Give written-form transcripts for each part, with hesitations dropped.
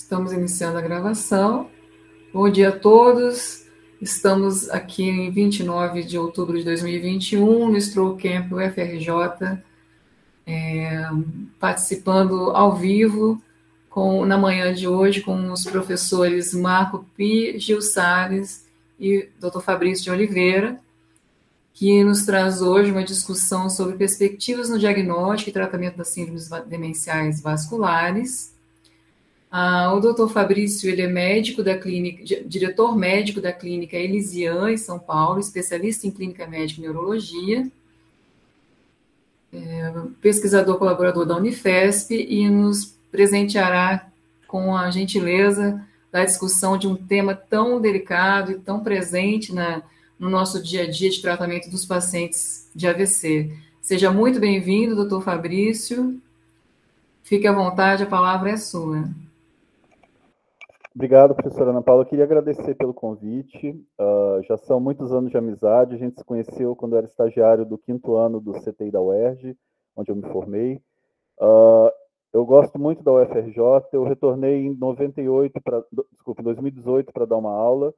Estamos iniciando a gravação. Bom dia a todos. Estamos aqui em 29 de outubro de 2021, no Stroke Camp UFRJ, participando ao vivo na manhã de hoje com os professores Marco Pi, Gil Salles e Dr. Fabrício de Oliveira, que nos traz hoje uma discussão sobre perspectivas no diagnóstico e tratamento das síndromes demenciais vasculares. O Dr. Fabrício, ele é médico da clínica, diretor médico da clínica Elisian, em São Paulo, especialista em clínica médica e neurologia, pesquisador colaborador da Unifesp, e nos presenteará com a gentileza da discussão de um tema tão delicado e tão presente no nosso dia a dia de tratamento dos pacientes de AVC. Seja muito bem-vindo, doutor Fabrício. Fique à vontade, a palavra é sua. Obrigado, professora Ana Paula. Eu queria agradecer pelo convite. Já são muitos anos de amizade. A gente se conheceu quando eu era estagiário do 5º ano do CTI da UERJ, onde eu me formei. Eu gosto muito da UFRJ. Eu retornei em 2018 para dar uma aula.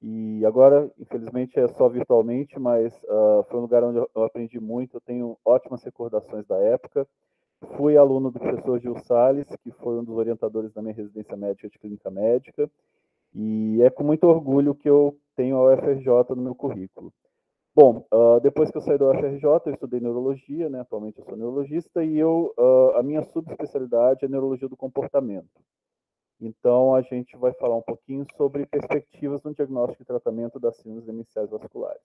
E agora, infelizmente, é só virtualmente, mas foi um lugar onde eu aprendi muito. Eu tenho ótimas recordações da época. Fui aluno do professor Gil Salles, que foi um dos orientadores da minha residência médica de clínica médica, e é com muito orgulho que eu tenho a UFRJ no meu currículo. Bom, depois que eu saí da UFRJ, eu estudei neurologia, né? Atualmente eu sou neurologista, e a minha subespecialidade é neurologia do comportamento. Então, a gente vai falar um pouquinho sobre perspectivas no diagnóstico e tratamento das síndromes demenciais vasculares.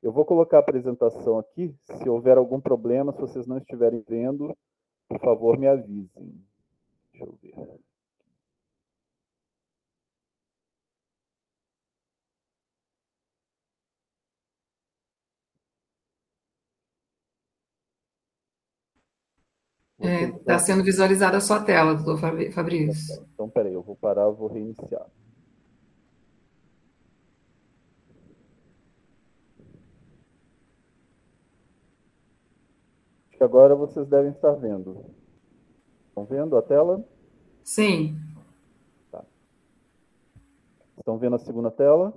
Eu vou colocar a apresentação aqui. Se houver algum problema, se vocês não estiverem vendo, por favor, me avisem. Deixa eu ver. Está sendo visualizada a sua tela, doutor Fabrício. Então, peraí, eu vou parar, eu vou reiniciar. Acho que agora vocês devem estar vendo. Estão vendo a tela? Sim. Tá. Estão vendo a segunda tela?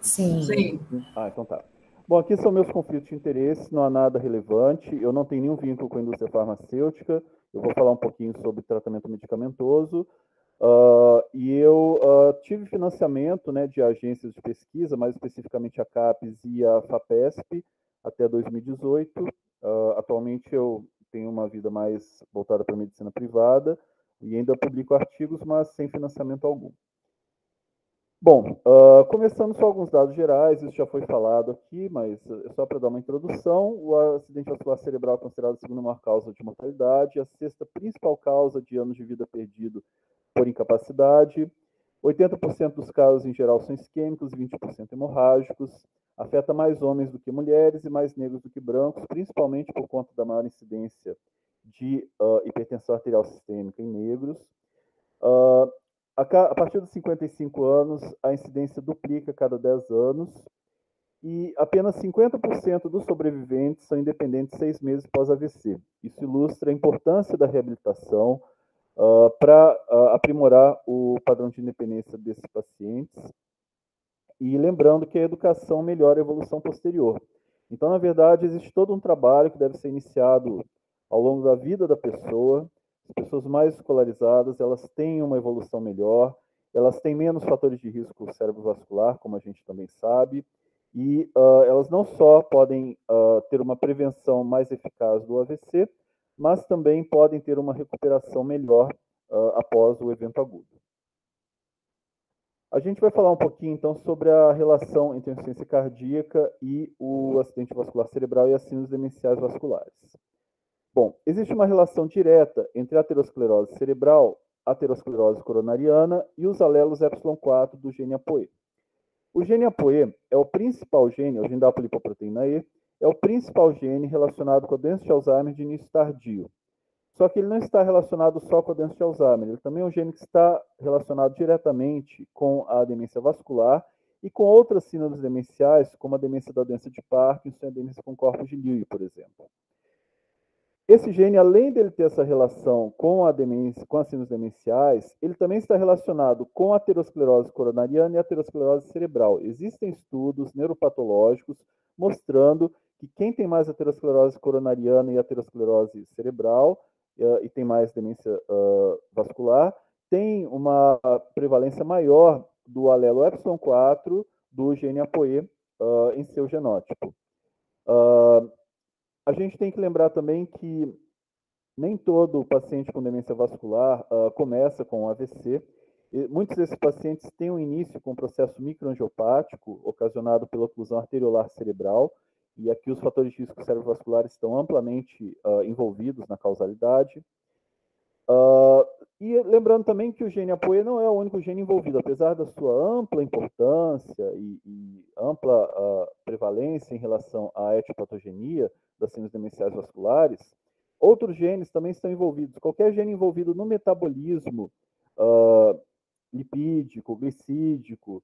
Sim. Sim. Então tá. Bom, aqui são meus conflitos de interesse, não há nada relevante, eu não tenho nenhum vínculo com a indústria farmacêutica, eu vou falar um pouquinho sobre tratamento medicamentoso, e eu tive financiamento, né, de agências de pesquisa, mais especificamente a CAPES e a FAPESP, até 2018. Atualmente eu tenho uma vida mais voltada para a medicina privada, e ainda publico artigos, mas sem financiamento algum. Bom, começando só alguns dados gerais, isso já foi falado aqui, mas só para dar uma introdução, o acidente vascular cerebral é considerado a segunda maior causa de mortalidade, a sexta principal causa de anos de vida perdido por incapacidade, 80% dos casos em geral são isquêmicos, 20% hemorrágicos, afeta mais homens do que mulheres e mais negros do que brancos, principalmente por conta da maior incidência de hipertensão arterial sistêmica em negros. A partir dos 55 anos, a incidência duplica a cada 10 anos e apenas 50% dos sobreviventes são independentes 6 meses pós-AVC. Isso ilustra a importância da reabilitação para aprimorar o padrão de independência desses pacientes. E lembrando que a educação melhora a evolução posterior. Então, na verdade, existe todo um trabalho que deve ser iniciado ao longo da vida da pessoa. As pessoas mais escolarizadas, elas têm uma evolução melhor, elas têm menos fatores de risco cerebrovascular, como a gente também sabe, e elas não só podem ter uma prevenção mais eficaz do AVC, mas também podem ter uma recuperação melhor após o evento agudo. A gente vai falar um pouquinho, então, sobre a relação entre a insuficiência cardíaca e o acidente vascular cerebral e as síndromes demenciais vasculares. Bom, existe uma relação direta entre a aterosclerose cerebral, a aterosclerose coronariana e os alelos ε4 do gene ApoE. O gene ApoE é o principal gene, o gene da apolipoproteína E, é o principal gene relacionado com a doença de Alzheimer de início tardio. Só que ele não está relacionado só com a doença de Alzheimer, ele também é um gene que está relacionado diretamente com a demência vascular e com outras síndromes demenciais, como a demência da doença de Parkinson e a demência com corpos de Lewy, por exemplo. Esse gene, além dele ter essa relação com a demência, com as síndromes demenciais, ele também está relacionado com a aterosclerose coronariana e a aterosclerose cerebral. Existem estudos neuropatológicos mostrando que quem tem mais aterosclerose coronariana e aterosclerose cerebral e tem mais demência vascular, tem uma prevalência maior do alelo epsilon 4 do gene ApoE em seu genótipo. A gente tem que lembrar também que nem todo paciente com demência vascular começa com AVC. Muitos desses pacientes têm um início com um processo microangiopático ocasionado pela oclusão arteriolar cerebral, e aqui os fatores de risco cerebrovasculares estão amplamente envolvidos na causalidade. E lembrando também que o gene ApoE não é o único gene envolvido, apesar da sua ampla importância e ampla prevalência em relação à etiopatogenia das síndromes demenciais vasculares, outros genes também estão envolvidos. Qualquer gene envolvido no metabolismo lipídico, glicídico,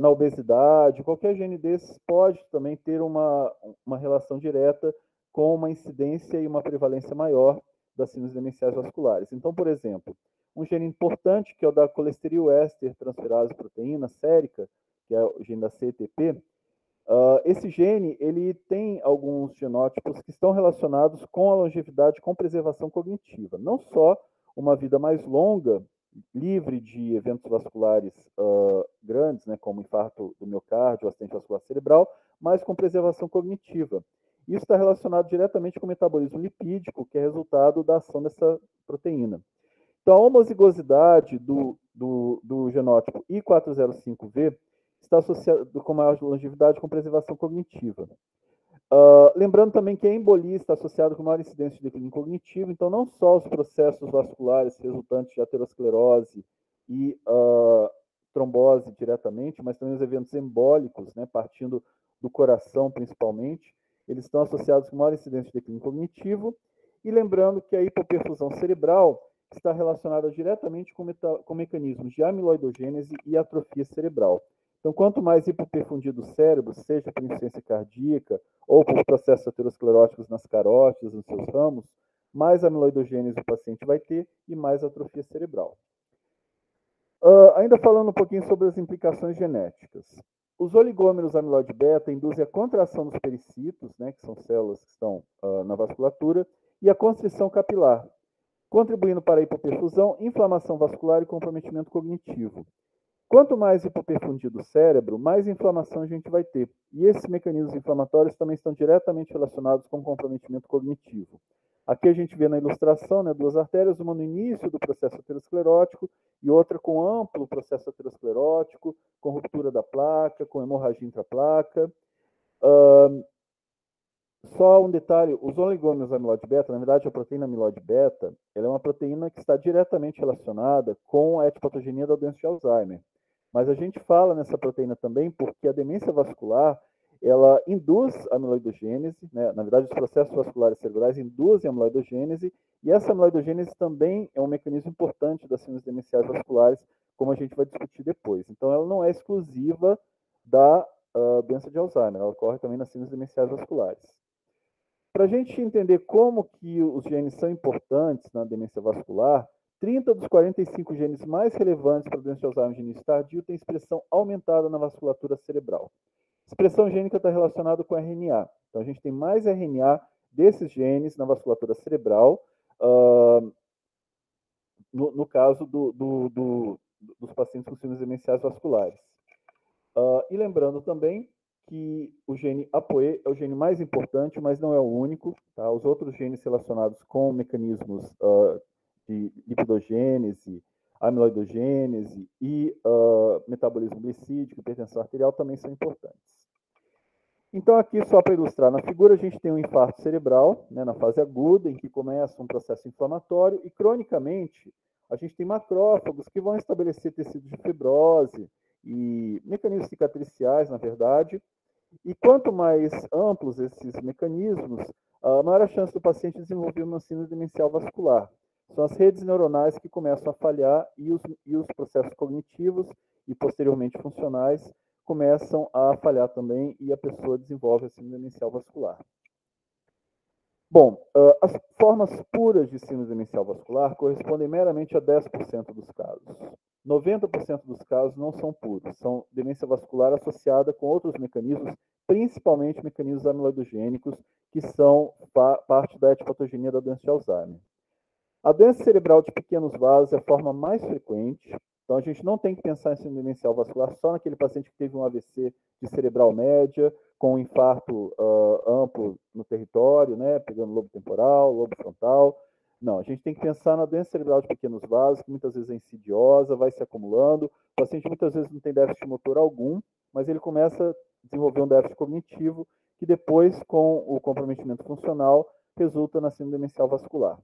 na obesidade, qualquer gene desses pode também ter uma relação direta com uma incidência e uma prevalência maior das síndromes demenciais vasculares. Então, por exemplo, um gene importante, que é o da colesterol éster transferase proteína sérica, que é o gene da CETP, esse gene ele tem alguns genótipos que estão relacionados com a longevidade, com preservação cognitiva. Não só uma vida mais longa, livre de eventos vasculares grandes, né, como infarto do miocárdio, acidente vascular cerebral, mas com preservação cognitiva. Isso está relacionado diretamente com o metabolismo lipídico, que é resultado da ação dessa proteína. Então, a homozigosidade do genótipo I405V está associado com maior longevidade com preservação cognitiva. Lembrando também que a embolia está associada com maior incidência de declínio cognitivo, então não só os processos vasculares resultantes de aterosclerose e trombose diretamente, mas também os eventos embólicos, né, partindo do coração principalmente, eles estão associados com maior incidência de declínio cognitivo. E lembrando que a hipoperfusão cerebral está relacionada diretamente com mecanismos de amiloidogênese e atrofia cerebral. Então, quanto mais hipoperfundido o cérebro, seja por insuficiência cardíaca ou por processos ateroscleróticos nas carótidas, nos seus ramos, mais amiloidogênese o paciente vai ter e mais atrofia cerebral. Ainda falando um pouquinho sobre as implicações genéticas. Os oligômeros amiloide beta induzem a contração dos pericitos, né, que são células que estão na vasculatura, e a constrição capilar, contribuindo para a hipoperfusão, inflamação vascular e comprometimento cognitivo. Quanto mais hipoperfundido o cérebro, mais inflamação a gente vai ter. E esses mecanismos inflamatórios também estão diretamente relacionados com o comprometimento cognitivo. Aqui a gente vê na ilustração, né, duas artérias, uma no início do processo aterosclerótico e outra com amplo processo aterosclerótico, com ruptura da placa, com hemorragia intraplaca. Só um detalhe, os oligômeros amiloide beta, na verdade a proteína amiloide beta, ela é uma proteína que está diretamente relacionada com a etiopatogenia da doença de Alzheimer. Mas a gente fala nessa proteína também porque a demência vascular, ela induz a amiloidogênese, né? Na verdade os processos vasculares cerebrais induzem a amiloidogênese, e essa amiloidogênese também é um mecanismo importante das síndromes demenciais vasculares, como a gente vai discutir depois. Então ela não é exclusiva da doença de Alzheimer, ela ocorre também nas síndromes demenciais vasculares. Para a gente entender como que os genes são importantes na demência vascular, 30 dos 45 genes mais relevantes para a doença de Alzheimer de início tardio têm expressão aumentada na vasculatura cerebral. Expressão gênica está relacionada com RNA. Então, a gente tem mais RNA desses genes na vasculatura cerebral, no caso dos pacientes com síndromes demenciais vasculares. E lembrando também que o gene ApoE é o gene mais importante, mas não é o único. Tá? Os outros genes relacionados com mecanismos de lipidogênese, amiloidogênese e metabolismo glicídico, hipertensão arterial também são importantes. Então, aqui, só para ilustrar, na figura a gente tem um infarto cerebral, né, na fase aguda, em que começa um processo inflamatório, e cronicamente a gente tem macrófagos que vão estabelecer tecidos de fibrose e mecanismos cicatriciais, na verdade. E quanto mais amplos esses mecanismos, maior a chance do paciente desenvolver uma síndrome demencial vascular. São as redes neuronais que começam a falhar e os processos cognitivos e posteriormente funcionais começam a falhar também e a pessoa desenvolve a síndrome demencial vascular. Bom, as formas puras de síndrome demencial vascular correspondem meramente a 10% dos casos. 90% dos casos não são puros, são demência vascular associada com outros mecanismos, principalmente mecanismos amiloidogênicos, que são parte da etiopatogenia da doença de Alzheimer. A doença cerebral de pequenos vasos é a forma mais frequente, então a gente não tem que pensar em síndrome demencial vascular só naquele paciente que teve um AVC de cerebral média, com um infarto amplo no território, né, pegando lobo temporal, lobo frontal. Não, a gente tem que pensar na doença cerebral de pequenos vasos, que muitas vezes é insidiosa, vai se acumulando. O paciente muitas vezes não tem déficit motor algum, mas ele começa a desenvolver um déficit cognitivo, que depois, com o comprometimento funcional, resulta na síndrome demencial vascular.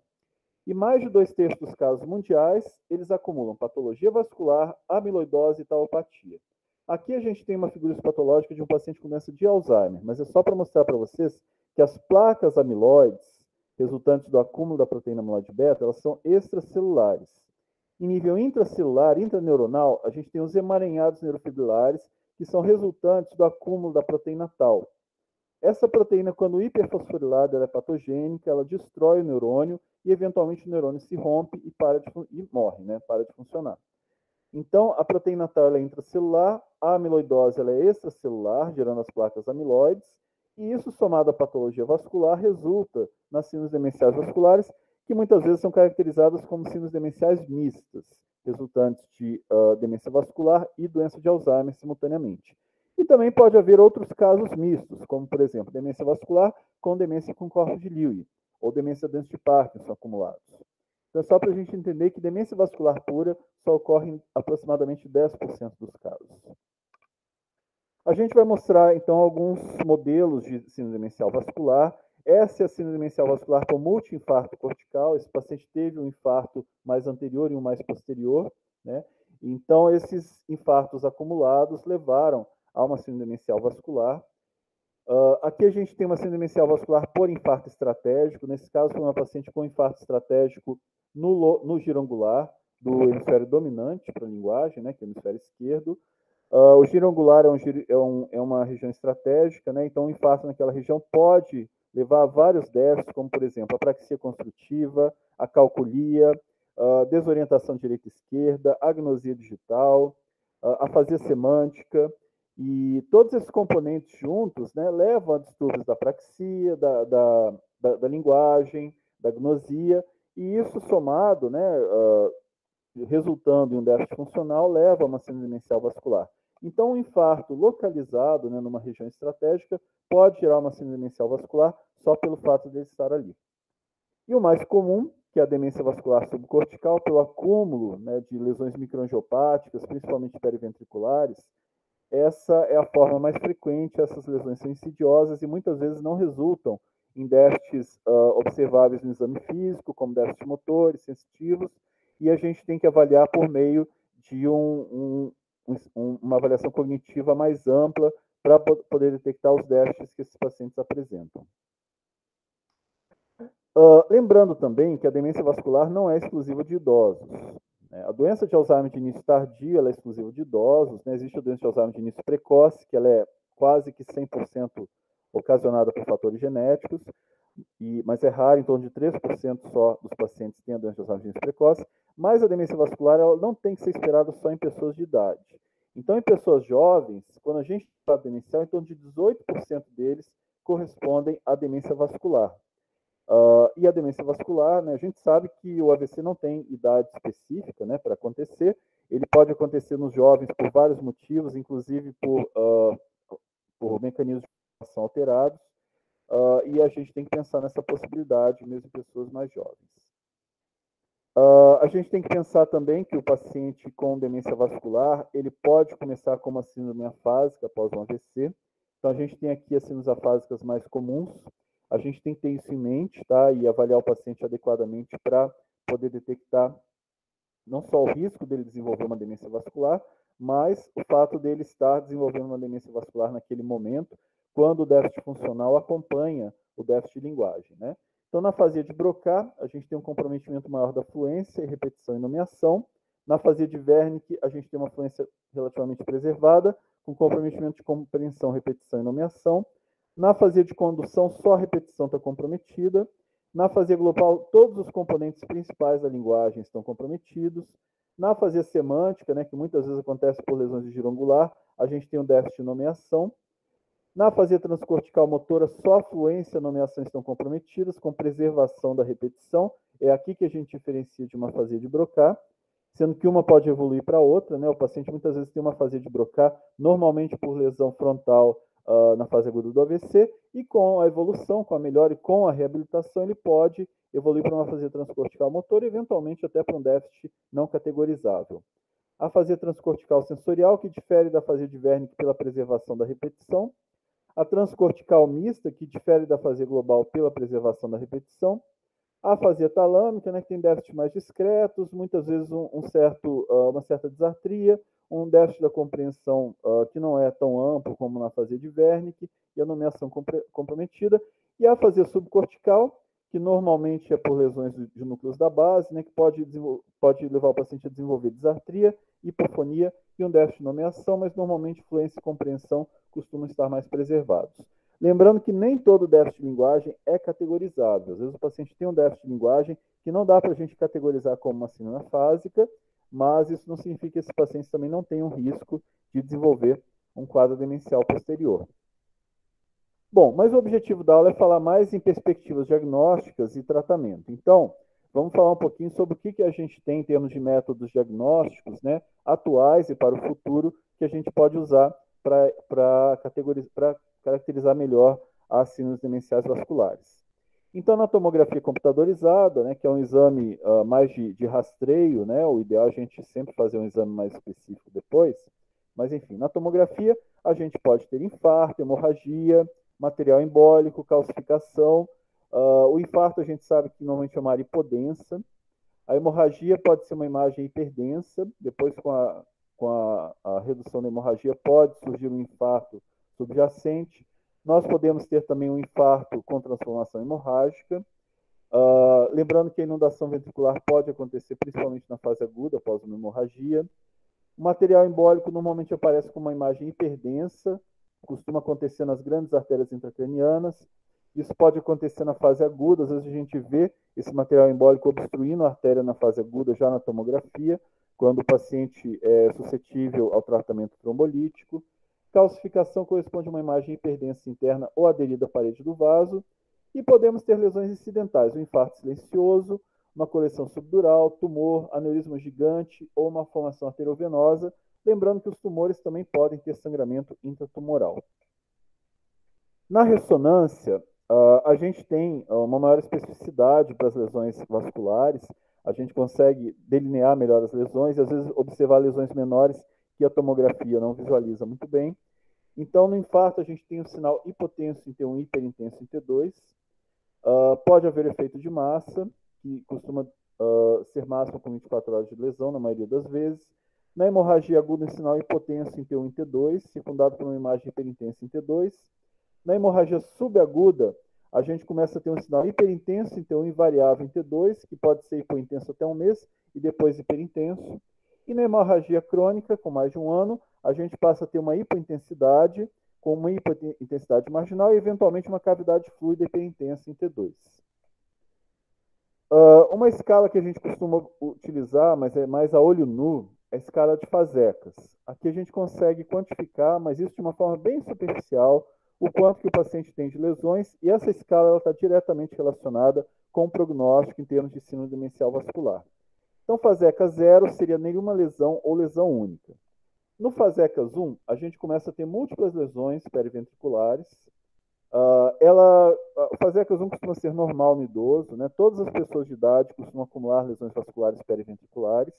E mais de 2/3 dos casos mundiais, eles acumulam patologia vascular, amiloidose e tauopatia. Aqui a gente tem uma figura patológica de um paciente com doença de Alzheimer, mas é só para mostrar para vocês que as placas amiloides, resultantes do acúmulo da proteína amiloide beta, elas são extracelulares. Em nível intracelular, intraneuronal, a gente tem os emaranhados neurofibrilares, que são resultantes do acúmulo da proteína tau. Essa proteína, quando hiperfosforilada, ela é patogênica, ela destrói o neurônio e, eventualmente, o neurônio se rompe e morre, né? Para de funcionar. Então, a proteína tau ela é intracelular, a amiloidose ela é extracelular, gerando as placas amiloides, e isso, somado à patologia vascular, resulta nas síndromes demenciais vasculares, que muitas vezes são caracterizadas como síndromes demenciais mistas, resultantes de demência vascular e doença de Alzheimer simultaneamente. E também pode haver outros casos mistos, como, por exemplo, demência vascular com demência com corpo de Lewy, ou demência doença de Parkinson acumulados. Então, é só para a gente entender que demência vascular pura só ocorre em aproximadamente 10% dos casos. A gente vai mostrar, então, alguns modelos de síndrome demencial vascular. Essa é a síndrome demencial vascular com multi-infarto cortical. Esse paciente teve um infarto mais anterior e um mais posterior, né? Então, esses infartos acumulados levaram a uma síndrome demencial vascular. Aqui a gente tem uma síndrome demencial vascular por infarto estratégico. Nesse caso, foi uma paciente com infarto estratégico no giro angular do hemisfério dominante para a linguagem, né, que é o hemisfério esquerdo. O giro angular é uma região estratégica, né, então o infarto naquela região pode levar a vários déficits, como, por exemplo, a praxia construtiva, a calculia, desorientação direita e esquerda, agnosia digital, afasia semântica, e todos esses componentes juntos, né, levam a distúrbios da praxia, da linguagem, da agnosia, e isso somado, né, resultando em um déficit funcional, leva a uma síndrome demencial vascular. Então, um infarto localizado, né, numa região estratégica pode gerar uma síndrome demencial vascular só pelo fato de ele estar ali. E o mais comum, que é a demência vascular subcortical, pelo acúmulo, né, de lesões microangiopáticas, principalmente periventriculares. Essa é a forma mais frequente. Essas lesões são insidiosas e muitas vezes não resultam em déficits observáveis no exame físico, como déficits motores, sensitivos, e a gente tem que avaliar por meio de uma avaliação cognitiva mais ampla para poder detectar os déficits que esses pacientes apresentam. Lembrando também que a demência vascular não é exclusiva de idosos. A doença de Alzheimer de início tardio ela é exclusiva de idosos, né? Existe a doença de Alzheimer de início precoce, que ela é quase que 100% ocasionada por fatores genéticos, mas é raro, em torno de 3% só dos pacientes têm a doença de Alzheimer de início precoce, mas a demência vascular ela não tem que ser esperada só em pessoas de idade. Então, em pessoas jovens, quando a gente fala demencial, em torno de 18% deles correspondem à demência vascular. E a demência vascular, né, a gente sabe que o AVC não tem idade específica, né, para acontecer. Ele pode acontecer nos jovens por vários motivos, inclusive por mecanismos de comunicação alterados. E a gente tem que pensar nessa possibilidade mesmo em pessoas mais jovens. A gente tem que pensar também que o paciente com demência vascular, ele pode começar com uma síndrome afásica após um AVC. Então, a gente tem aqui as síndromes afásicas mais comuns. A gente tem que ter isso em mente, tá? E avaliar o paciente adequadamente para poder detectar não só o risco dele desenvolver uma demência vascular, mas o fato dele estar desenvolvendo uma demência vascular naquele momento, quando o déficit funcional acompanha o déficit de linguagem, né? Então, na afasia de Broca, a gente tem um comprometimento maior da fluência, repetição e nomeação. Na afasia de Wernicke, a gente tem uma fluência relativamente preservada, com comprometimento de compreensão, repetição e nomeação. Na afasia de condução, só a repetição está comprometida. Na afasia global, todos os componentes principais da linguagem estão comprometidos. Na afasia semântica, né, que muitas vezes acontece por lesões de giro angular, a gente tem um déficit de nomeação. Na afasia transcortical motora, só a fluência e a nomeação estão comprometidas, com preservação da repetição. É aqui que a gente diferencia de uma afasia de Broca, sendo que uma pode evoluir para outra, né? O paciente muitas vezes tem uma afasia de Broca, normalmente por lesão frontal na fase aguda do AVC, e com a evolução, com a melhora e com a reabilitação, ele pode evoluir para uma afasia transcortical motora, eventualmente até para um déficit não categorizável. A afasia transcortical sensorial, que difere da afasia de Wernicke pela preservação da repetição. A transcortical mista, que difere da afasia global pela preservação da repetição. A afasia talâmica, né, que tem déficits mais discretos, muitas vezes uma certa disartria, um déficit da compreensão que não é tão amplo como na afasia de Wernicke, e a nomeação comprometida. E a afasia subcortical, que normalmente é por lesões de núcleos da base, né, que pode levar o paciente a desenvolver disartria, hipofonia e um déficit de nomeação, mas normalmente fluência e compreensão costumam estar mais preservados. Lembrando que nem todo déficit de linguagem é categorizável. Às vezes o paciente tem um déficit de linguagem que não dá para a gente categorizar como uma síndrome afásica, mas isso não significa que esses pacientes também não tenham risco de desenvolver um quadro demencial posterior. Bom, mas o objetivo da aula é falar mais em perspectivas diagnósticas e tratamento. Então, vamos falar um pouquinho sobre o que a gente tem em termos de métodos diagnósticos, né, atuais e para o futuro, que a gente pode usar para caracterizar melhor as síndromes demenciais vasculares. Então, na tomografia computadorizada, né, que é um exame mais de rastreio, né, o ideal é a gente sempre fazer um exame mais específico depois, mas enfim, na tomografia a gente pode ter infarto, hemorragia, material embólico, calcificação. O infarto a gente sabe que normalmente é uma área hipodensa. A hemorragia pode ser uma imagem hiperdensa, depois com a redução da hemorragia pode surgir um infarto subjacente. Nós podemos ter também um infarto com transformação hemorrágica. Lembrando que a inundação ventricular pode acontecer principalmente na fase aguda, após uma hemorragia. O material embólico normalmente aparece com uma imagem hiperdensa, costuma acontecer nas grandes artérias intracranianas. Isso pode acontecer na fase aguda, às vezes a gente vê esse material embólico obstruindo a artéria na fase aguda, já na tomografia, quando o paciente é suscetível ao tratamento trombolítico. Calcificação corresponde a uma imagem hiperdensa interna ou aderida à parede do vaso. E podemos ter lesões incidentais, um infarto silencioso, uma coleção subdural, tumor, aneurisma gigante ou uma formação arteriovenosa, lembrando que os tumores também podem ter sangramento intratumoral. Na ressonância, a gente tem uma maior especificidade para as lesões vasculares, a gente consegue delinear melhor as lesões e às vezes observar lesões menores que a tomografia não visualiza muito bem. Então, no infarto, a gente tem o sinal hipotenso em T1 e hiperintenso em T2. Pode haver efeito de massa, que costuma ser máximo com 24 horas de lesão, na maioria das vezes. Na hemorragia aguda, em sinal hipotenso em T1 e T2, secundado por uma imagem hiperintensa em T2. Na hemorragia subaguda, a gente começa a ter um sinal hiperintenso em T1 e variável em T2, que pode ser hipointenso até um mês, e depois hiperintenso. E na hemorragia crônica, com mais de um ano, a gente passa a ter uma hipointensidade, com uma hipointensidade marginal e, eventualmente, uma cavidade fluida hiperintensa em T2. Uma escala que a gente costuma utilizar, mas é mais a olho nu, é a escala de Fasecas. Aqui a gente consegue quantificar, mas isso de uma forma bem superficial, o quanto que o paciente tem de lesões, e essa escala está diretamente relacionada com o prognóstico em termos de síndrome demencial vascular. Então, Fasecas 0 seria nenhuma lesão ou lesão única. No Fasecas 1, a gente começa a ter múltiplas lesões periventriculares. O Fasecas 1 costuma ser normal no idoso, né? Todas as pessoas de idade costumam acumular lesões vasculares periventriculares.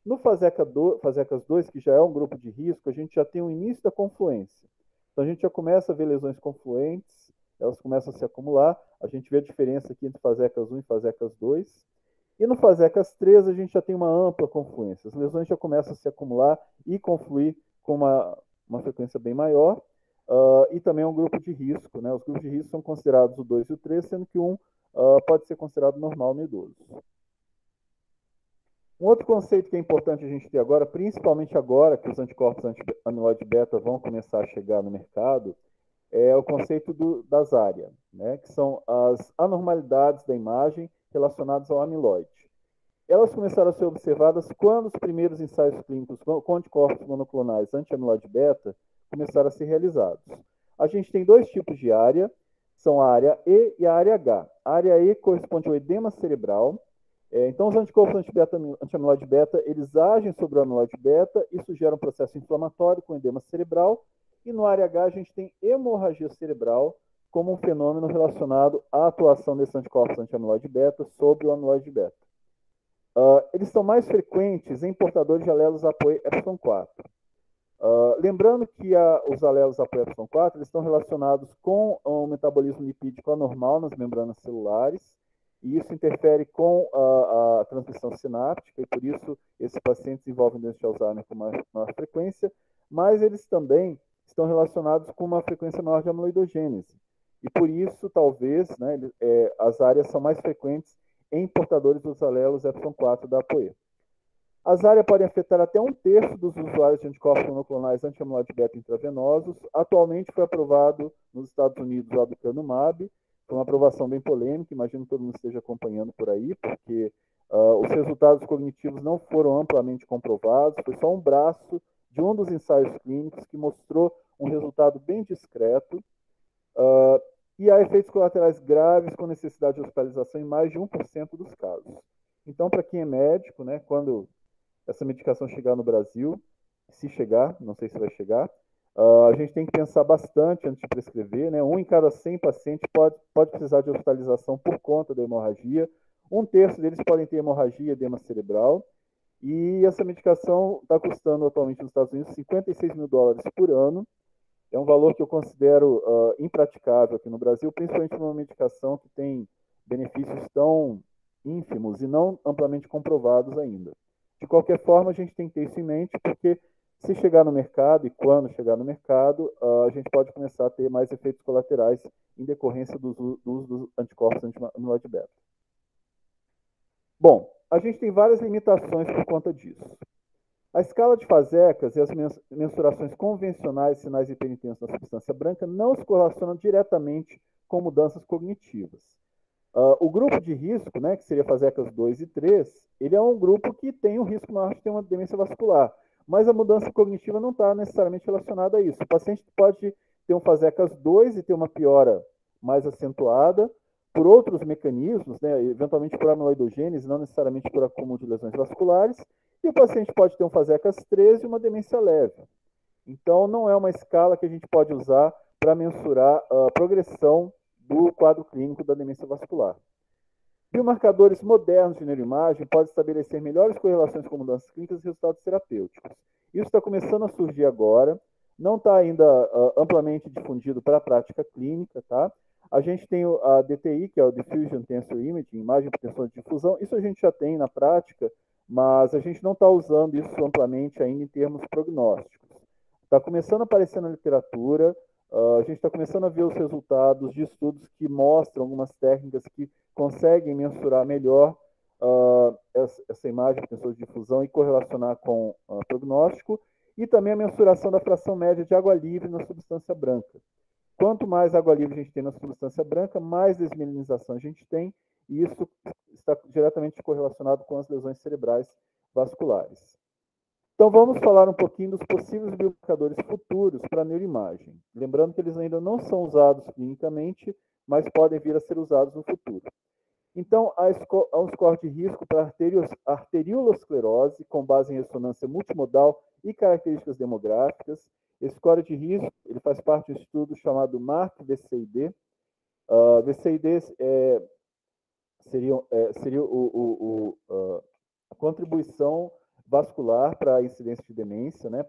No Fasecas 2, que já é um grupo de risco, a gente já tem o início da confluência. Então, a gente já começa a ver lesões confluentes, elas começam a se acumular. A gente vê a diferença aqui entre Fasecas 1 e Fasecas 2. E no Fasecas 3, a gente já tem uma ampla confluência. As lesões já começam a se acumular e confluir com uma frequência bem maior. E também é um grupo de risco, né? Os grupos de risco são considerados o 2 e o 3, sendo que um pode ser considerado normal no idoso. Um outro conceito que é importante a gente ter agora, principalmente agora que os anticorpos anti-amiloide beta vão começar a chegar no mercado, é o conceito das ARIA, né, que são as anormalidades da imagem relacionadas ao amiloide. Elas começaram a ser observadas quando os primeiros ensaios clínicos com anticorpos monoclonais anti-amiloide beta começaram a ser realizados. A gente tem dois tipos de área, são a área E e a área H. A área E corresponde ao edema cerebral. Então, os anticorpos anti-amiloide beta, eles agem sobre o amiloide beta, isso gera um processo inflamatório com edema cerebral, e no área H a gente tem hemorragia cerebral como um fenômeno relacionado à atuação desses anticorpos anti-amiloide beta sobre o amiloide beta. Eles são mais frequentes em portadores de alelos APOE epsilon 4. Lembrando que os alelos APOE epsilon 4 eles estão relacionados com o metabolismo lipídico anormal nas membranas celulares, e isso interfere com a transmissão sináptica, e por isso esses pacientes desenvolvem doença de Alzheimer com maior frequência, mas eles também estão relacionados com uma frequência maior de amiloidogênese. E por isso, talvez, né, as áreas são mais frequentes em portadores dos alelos epsilon 4 da APOE. As áreas podem afetar até 1/3 dos usuários de anticorpos monoclonais anti-amiloide beta intravenosos. Atualmente foi aprovado nos Estados Unidos o aducanumab, foi uma aprovação bem polêmica, imagino que todo mundo esteja acompanhando por aí, porque os resultados cognitivos não foram amplamente comprovados, foi só um braço de um dos ensaios clínicos que mostrou um resultado bem discreto, e há efeitos colaterais graves com necessidade de hospitalização em mais de 1% dos casos. Então, para quem é médico, né, quando essa medicação chegar no Brasil, se chegar, não sei se vai chegar, a gente tem que pensar bastante antes de prescrever, né? 1 em cada 100 pacientes pode precisar de hospitalização por conta da hemorragia, 1/3 deles podem ter hemorragia e edema cerebral, e essa medicação está custando atualmente nos Estados Unidos $56 mil por ano. É um valor que eu considero impraticável aqui no Brasil, principalmente numa medicação que tem benefícios tão ínfimos e não amplamente comprovados ainda. De qualquer forma, a gente tem que ter isso em mente, porque se chegar no mercado e quando chegar no mercado, a gente pode começar a ter mais efeitos colaterais em decorrência do uso dos anticorpos anti-amiloide beta. Bom, a gente tem várias limitações por conta disso. A escala de Fasecas e as mensurações convencionais de sinais hiperintensos na substância branca não se correlacionam diretamente com mudanças cognitivas. O grupo de risco, né, que seria Fasecas 2 e 3, ele é um grupo que tem um risco maior de ter uma demência vascular, mas a mudança cognitiva não está necessariamente relacionada a isso. O paciente pode ter um Fasecas 2 e ter uma piora mais acentuada por outros mecanismos, né, eventualmente por amiloidogênese, não necessariamente por acúmulo de lesões vasculares, e o paciente pode ter um Fasecas 3 e uma demência leve. Então, não é uma escala que a gente pode usar para mensurar a progressão do quadro clínico da demência vascular. Biomarcadores modernos de neuroimagem podem estabelecer melhores correlações com mudanças clínicas e resultados terapêuticos. Isso está começando a surgir agora, não está ainda amplamente difundido para a prática clínica, tá? A gente tem a DTI, que é o Diffusion Tensor Imaging, imagem por tensor de difusão, isso a gente já tem na prática, mas a gente não está usando isso amplamente ainda em termos prognósticos. Está começando a aparecer na literatura, a gente está começando a ver os resultados de estudos que mostram algumas técnicas que conseguem mensurar melhor essa imagem, tensor de difusão, e correlacionar com prognóstico, e também a mensuração da fração média de água livre na substância branca. Quanto mais água livre a gente tem na substância branca, mais desmelinização a gente tem, e isso está diretamente correlacionado com as lesões cerebrais vasculares. Então, vamos falar um pouquinho dos possíveis biomarcadores futuros para a neuroimagem. Lembrando que eles ainda não são usados clinicamente, mas podem vir a ser usados no futuro. Então, há um score de risco para arteriolosclerose, com base em ressonância multimodal e características demográficas. Esse score de risco ele faz parte de um estudo chamado MARC-VCID. VCID seria a contribuição vascular para a incidência de demência, né?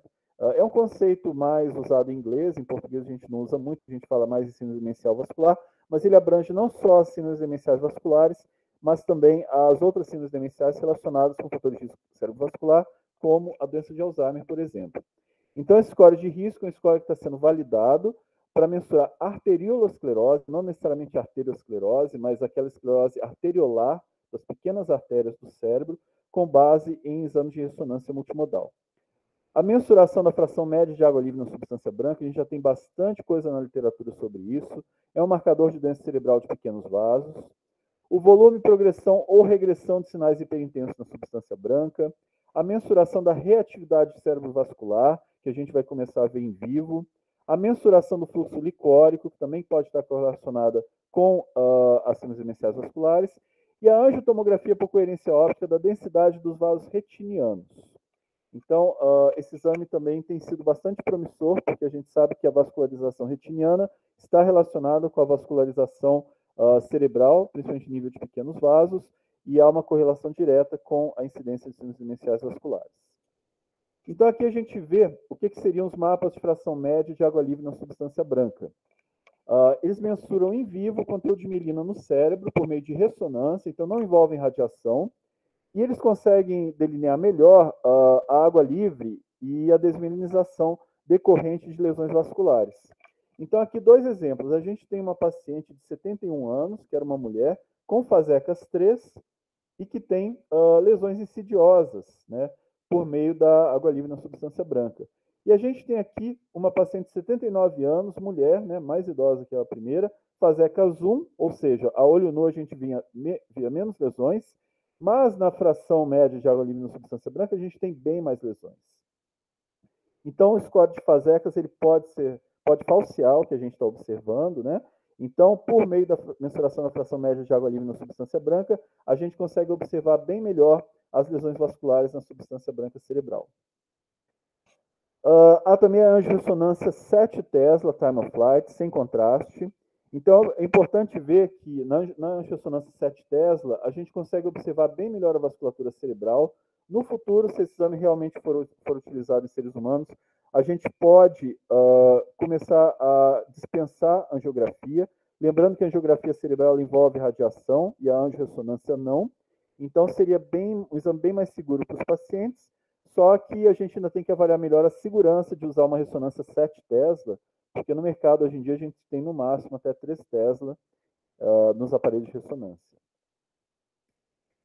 É um conceito mais usado em inglês, em português a gente não usa muito, a gente fala mais de síndrome demencial vascular, mas ele abrange não só as síndromes demenciais vasculares, mas também as outras síndromes demenciais relacionadas com fatores de risco cerebrovascular, como a doença de Alzheimer, por exemplo. Então, esse score de risco é um score que está sendo validado para mensurar arteriolosclerose, não necessariamente arteriosclerose, mas aquela esclerose arteriolar das pequenas artérias do cérebro, com base em exames de ressonância multimodal. A mensuração da fração média de água livre na substância branca, a gente já tem bastante coisa na literatura sobre isso. É um marcador de doença cerebral de pequenos vasos. O volume, progressão ou regressão de sinais hiperintensos na substância branca. A mensuração da reatividade cerebrovascular, que a gente vai começar a ver em vivo. A mensuração do fluxo licórico, que também pode estar correlacionada com as síndromes demenciais vasculares. E a angiotomografia por coerência óptica da densidade dos vasos retinianos. Então, esse exame também tem sido bastante promissor, porque a gente sabe que a vascularização retiniana está relacionada com a vascularização cerebral, principalmente em nível de pequenos vasos, e há uma correlação direta com a incidência de síndromes demenciais vasculares. Então, aqui a gente vê o que seriam os mapas de fração média de água livre na substância branca. Eles mensuram em vivo o conteúdo de mielina no cérebro por meio de ressonância, então não envolvem radiação, e eles conseguem delinear melhor a água livre e a desmielinização decorrente de lesões vasculares. Então, aqui dois exemplos. A gente tem uma paciente de 71 anos, que era uma mulher, com fasecas 3 e que tem lesões insidiosas, né, por meio da água livre na substância branca. E a gente tem aqui uma paciente de 79 anos, mulher, né, mais idosa que a primeira, fasecas 1, ou seja, a olho nu a gente via menos lesões, mas na fração média de água livre na substância branca, a gente tem bem mais lesões. Então, o score de fasecas ele pode falsear o que a gente está observando, né? Então, por meio da mensuração da fração média de água livre na substância branca, a gente consegue observar bem melhor as lesões vasculares na substância branca cerebral. Há também a angiorressonância 7 Tesla time of flight, sem contraste. Então, é importante ver que na angiorressonância 7 Tesla, a gente consegue observar bem melhor a vasculatura cerebral. No futuro, se esse exame realmente for utilizado em seres humanos, a gente pode começar a dispensar angiografia. Lembrando que a angiografia cerebral envolve radiação e a angiorressonância não. Então, seria um exame bem mais seguro para os pacientes, só que a gente ainda tem que avaliar melhor a segurança de usar uma ressonância 7 Tesla, porque no mercado, hoje em dia, a gente tem no máximo até 3 Tesla nos aparelhos de ressonância.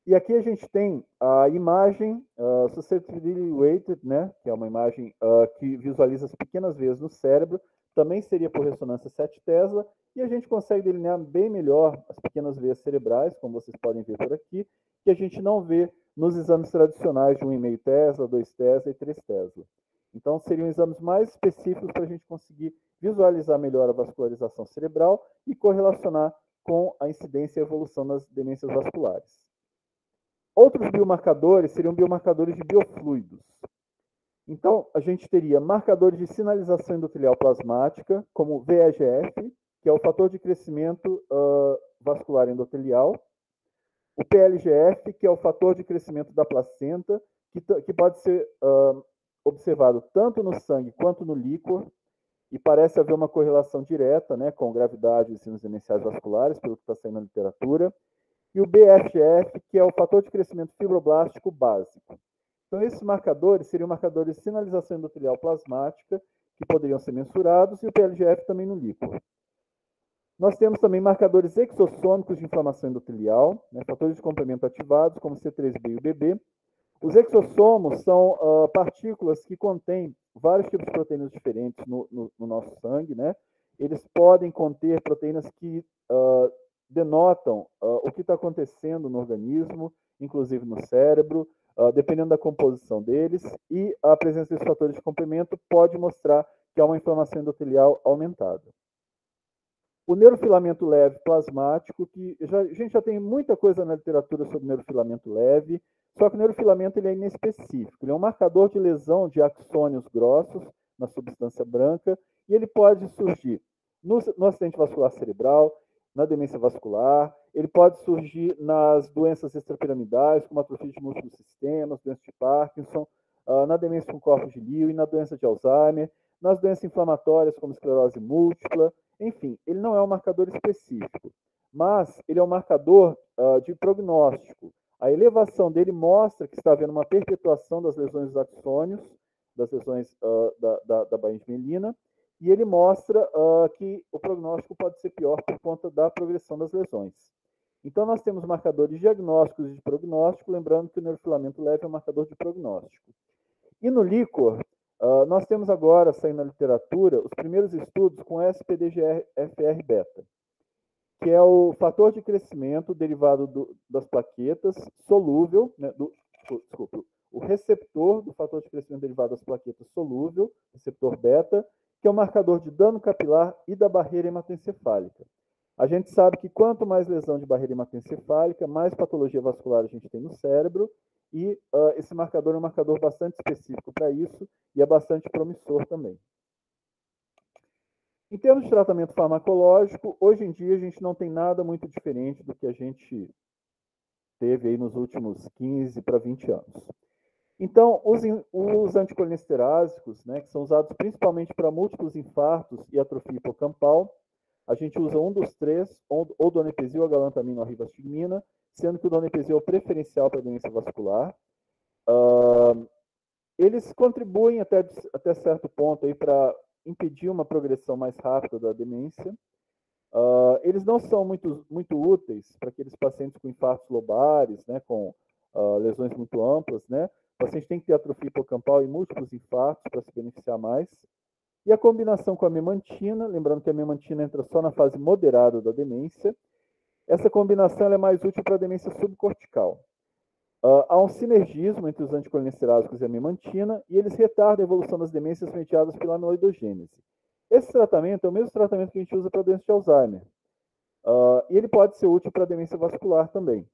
E aqui a gente tem a imagem susceptibility weighted, né, que é uma imagem que visualiza as pequenas veias no cérebro, também seria por ressonância 7 Tesla, e a gente consegue delinear bem melhor as pequenas veias cerebrais, como vocês podem ver por aqui, que a gente não vê nos exames tradicionais de 1,5 Tesla, 2 Tesla e 3 Tesla. Então, seriam exames mais específicos para a gente conseguir visualizar melhor a vascularização cerebral e correlacionar com a incidência e evolução das demências vasculares. Outros biomarcadores seriam biomarcadores de biofluidos. Então, a gente teria marcadores de sinalização endotelial plasmática, como VEGF, que é o fator de crescimento vascular endotelial, o PLGF, que é o fator de crescimento da placenta, que pode ser observado tanto no sangue quanto no líquor, e parece haver uma correlação direta, né, com gravidade de síndromes demenciais vasculares, pelo que está saindo na literatura, e o BFF, que é o fator de crescimento fibroblástico básico. Então, esses marcadores seriam marcadores de sinalização endotelial plasmática, que poderiam ser mensurados, e o PLGF também no líquor. Nós temos também marcadores exossômicos de inflamação endotelial, né, fatores de complemento ativados, como C3b e o BB. Os exossomos são partículas que contêm vários tipos de proteínas diferentes no nosso sangue, né? Eles podem conter proteínas que denotam o que está acontecendo no organismo, inclusive no cérebro, dependendo da composição deles, e a presença desses fatores de complemento pode mostrar que há uma inflamação endotelial aumentada. O neurofilamento leve plasmático, que a gente já tem muita coisa na literatura sobre neurofilamento leve, só que o neurofilamento ele é inespecífico. Ele é um marcador de lesão de axônios grossos na substância branca, e ele pode surgir no acidente vascular cerebral, na demência vascular, ele pode surgir nas doenças extrapiramidais, como atrofia de múltiplos sistemas, doença de Parkinson, na demência com corpos de Lewy, na doença de Alzheimer, nas doenças inflamatórias, como esclerose múltipla. Enfim, ele não é um marcador específico, mas ele é um marcador de prognóstico. A elevação dele mostra que está havendo uma perpetuação das lesões dos axônios, das lesões da baía de mielina, e ele mostra que o prognóstico pode ser pior por conta da progressão das lesões. Então, nós temos marcadores diagnósticos e de prognóstico, lembrando que o neurofilamento leve é um marcador de prognóstico. E no líquor, Nós temos agora, saindo na literatura, os primeiros estudos com SPDGFR-beta, que é o fator de crescimento derivado das plaquetas solúvel, né, desculpa, o receptor do fator de crescimento derivado das plaquetas solúvel, receptor beta, que é o marcador de dano capilar e da barreira hematoencefálica. A gente sabe que quanto mais lesão de barreira hematoencefálica, mais patologia vascular a gente tem no cérebro, e esse marcador é um marcador bastante específico para isso e é bastante promissor também. Em termos de tratamento farmacológico, hoje em dia a gente não tem nada muito diferente do que a gente teve aí nos últimos 15 para 20 anos. Então, os anticolinesterásicos, né, que são usados principalmente para múltiplos infartos e atrofia hipocampal, a gente usa um dos três, ou donepezil, a galantamina ou a rivastigmina, sendo que o donepezil é o preferencial para a demência vascular. Eles contribuem até certo ponto para impedir uma progressão mais rápida da demência. Eles não são muito úteis para aqueles pacientes com infartos lobares, né, com lesões muito amplas, né? O paciente tem que ter atrofia hipocampal e múltiplos infartos para se beneficiar mais. E a combinação com a memantina, lembrando que a memantina entra só na fase moderada da demência, essa combinação é mais útil para a demência subcortical. Há um sinergismo entre os anticolinesterásicos e a memantina, e eles retardam a evolução das demências mediadas pela amiloidogênese. Esse tratamento é o mesmo tratamento que a gente usa para a doença de Alzheimer. E ele pode ser útil para a demência vascular também.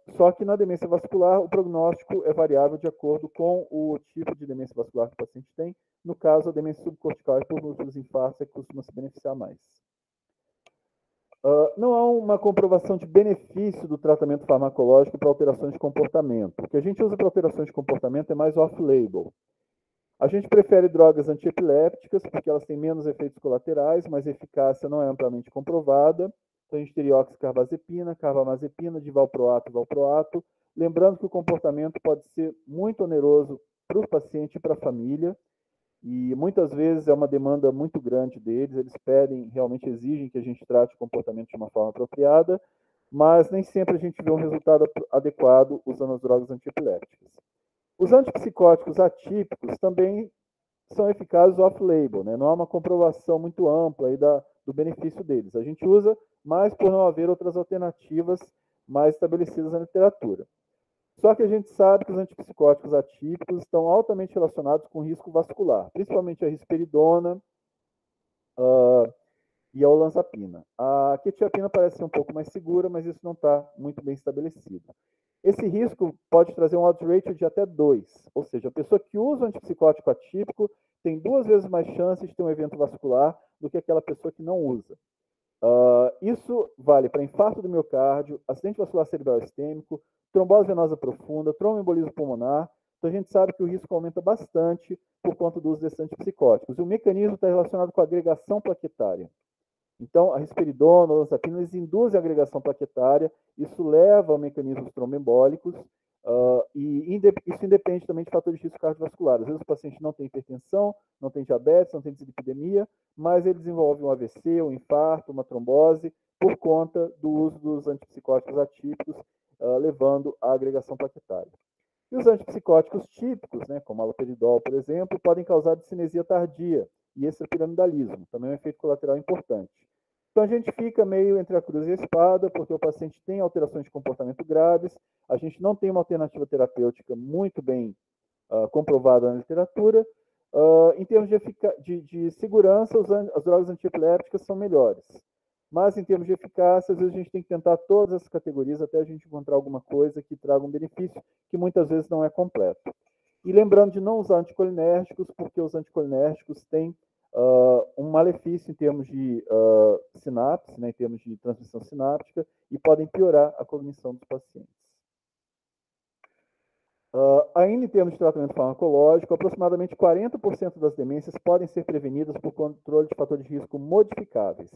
Só que na demência vascular, o prognóstico é variável de acordo com o tipo de demência vascular que o paciente tem. No caso, a demência subcortical é por múltiplos infartos, que costuma se beneficiar mais. Não há uma comprovação de benefício do tratamento farmacológico para alterações de comportamento. O que a gente usa para alterações de comportamento é mais off-label. A gente prefere drogas antiepilépticas, porque elas têm menos efeitos colaterais, mas a eficácia não é amplamente comprovada. Então, a gente teria oxcarbazepina, carbamazepina, divalproato e valproato. Lembrando que o comportamento pode ser muito oneroso para o paciente e para a família, e muitas vezes é uma demanda muito grande deles, eles pedem, realmente exigem que a gente trate o comportamento de uma forma apropriada, mas nem sempre a gente vê um resultado adequado usando as drogas antiepilépticas. Os antipsicóticos atípicos também são eficazes off-label, né? Não há uma comprovação muito ampla aí do benefício deles. A gente usa mais por não haver outras alternativas mais estabelecidas na literatura. Só que a gente sabe que os antipsicóticos atípicos estão altamente relacionados com risco vascular, principalmente a risperidona e a olanzapina. A quetiapina parece ser um pouco mais segura, mas isso não está muito bem estabelecido. Esse risco pode trazer um odds ratio de até 2, ou seja, a pessoa que usa o antipsicótico atípico tem 2 vezes mais chances de ter um evento vascular do que aquela pessoa que não usa. Isso vale para infarto do miocárdio, acidente vascular cerebral isquêmico, trombose venosa profunda, tromboembolismo pulmonar. Então a gente sabe que o risco aumenta bastante por conta do uso desses antipsicóticos. E o mecanismo está relacionado com a agregação plaquetária. Então, a risperidona, a olanzapina, eles induzem a agregação plaquetária, isso leva a mecanismos tromboembólicos, e isso independe também de fatores de risco cardiovascular. Às vezes o paciente não tem hipertensão, não tem diabetes, não tem dislipidemia, mas ele desenvolve um AVC, um infarto, uma trombose, por conta do uso dos antipsicóticos atípicos, levando à agregação plaquetária. E os antipsicóticos típicos, né, como haloperidol, por exemplo, podem causar discinesia tardia e extrapiramidalismo, também é um efeito colateral importante. Então a gente fica meio entre a cruz e a espada, porque o paciente tem alterações de comportamento graves, a gente não tem uma alternativa terapêutica muito bem comprovada na literatura. Em termos de segurança, as drogas antiepilépticas são melhores. Mas em termos de eficácia, às vezes a gente tem que tentar todas as categorias até a gente encontrar alguma coisa que traga um benefício que muitas vezes não é completo. E lembrando de não usar anticolinérgicos, porque os anticolinérgicos têm um malefício em termos de sinapse, né, em termos de transmissão sináptica, e podem piorar a cognição dos pacientes. Ainda em termos de tratamento farmacológico, aproximadamente 40% das demências podem ser prevenidas por controle de fatores de risco modificáveis.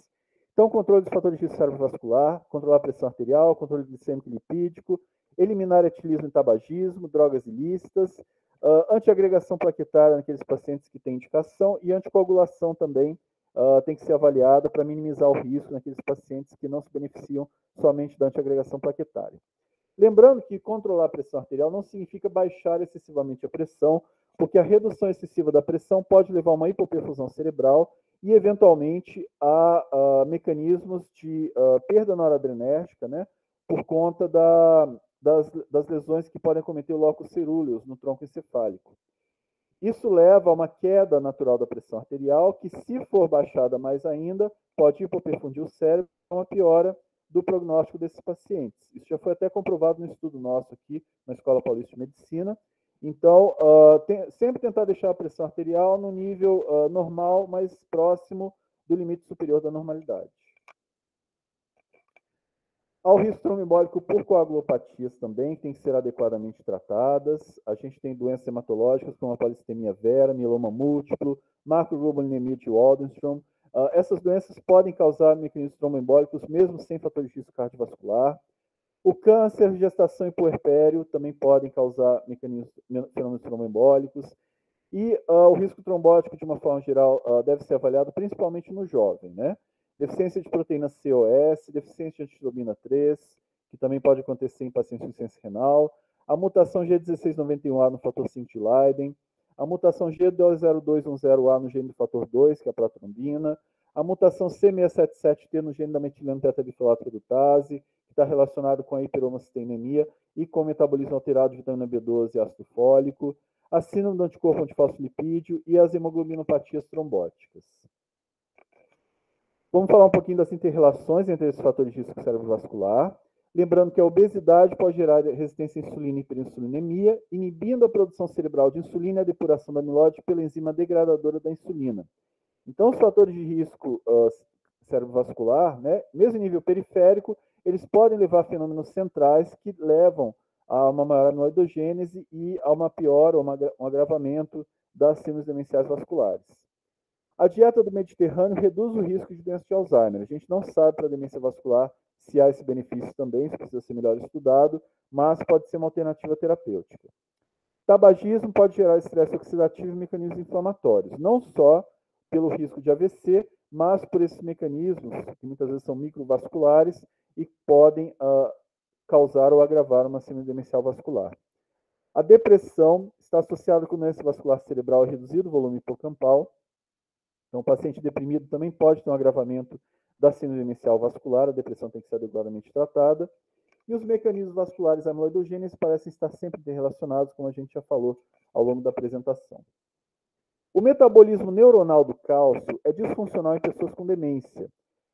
Então, controle dos fatores de risco cerebrovascular, controlar a pressão arterial, controle glicêmico e lipídico, eliminar etilismo e tabagismo, drogas ilícitas, antiagregação plaquetária naqueles pacientes que têm indicação, e anticoagulação também tem que ser avaliada para minimizar o risco naqueles pacientes que não se beneficiam somente da antiagregação plaquetária. Lembrando que controlar a pressão arterial não significa baixar excessivamente a pressão porque a redução excessiva da pressão pode levar a uma hipoperfusão cerebral e, eventualmente, a mecanismos de perda noradrenérgica, né, por conta das lesões que podem cometer o locus ceruleus no tronco encefálico. Isso leva a uma queda natural da pressão arterial, que, se for baixada mais ainda, pode hipoperfundir o cérebro, uma piora do prognóstico desses pacientes. Isso já foi até comprovado no estudo nosso aqui na Escola Paulista de Medicina. Então, sempre tentar deixar a pressão arterial no nível normal, mais próximo do limite superior da normalidade. Há o risco tromboembólico por coagulopatias também, que tem que ser adequadamente tratadas. A gente tem doenças hematológicas como a polistemia vera, mieloma múltiplo, macroglobulinemia de Waldenstrom. Essas doenças podem causar mecanismos tromboembólicos mesmo sem fatores de risco cardiovascular. O câncer, gestação e puerpério também podem causar fenômenos tromboembólicos. E o risco trombótico, de uma forma geral, deve ser avaliado principalmente no jovem, né? Deficiência de proteína COS, deficiência de antitubina 3, que também pode acontecer em pacientes com insuficiência renal, a mutação G1691A no fator 5 de Leiden, a mutação G20210A no gene do fator 2, que é a protrombina, a mutação C677T no gene da metileno tetrabifolato redutase, que está relacionado com a hiperhomocisteínemia e com o metabolismo alterado de vitamina B12 e ácido fólico, a síndrome do anticorpo antifosfolipídio e as hemoglobinopatias trombóticas. Vamos falar um pouquinho das interrelações entre esses fatores de risco cerebrovascular. Lembrando que a obesidade pode gerar resistência à insulina e hiperinsulinemia, inibindo a produção cerebral de insulina e a depuração da amiloide pela enzima degradadora da insulina. Então, os fatores de risco cerebrovascular, né, mesmo em nível periférico, eles podem levar a fenômenos centrais que levam a uma maior amiloidogênese e a uma pior ou um agravamento das síndromes demenciais vasculares. A dieta do Mediterrâneo reduz o risco de doença de Alzheimer. A gente não sabe para a demência vascular se há esse benefício também, isso precisa ser melhor estudado, mas pode ser uma alternativa terapêutica. Tabagismo pode gerar estresse oxidativo e mecanismos inflamatórios, não só pelo risco de AVC, mas por esses mecanismos, que muitas vezes são microvasculares e podem causar ou agravar uma síndrome demencial vascular. A depressão está associada com doença vascular cerebral e reduzido volume hipocampal. Então, o paciente deprimido também pode ter um agravamento da síndrome demencial vascular, a depressão tem que ser adequadamente tratada. E os mecanismos vasculares amiloidogêneos parecem estar sempre interrelacionados, como a gente já falou ao longo da apresentação. O metabolismo neuronal do cálcio é disfuncional em pessoas com demência.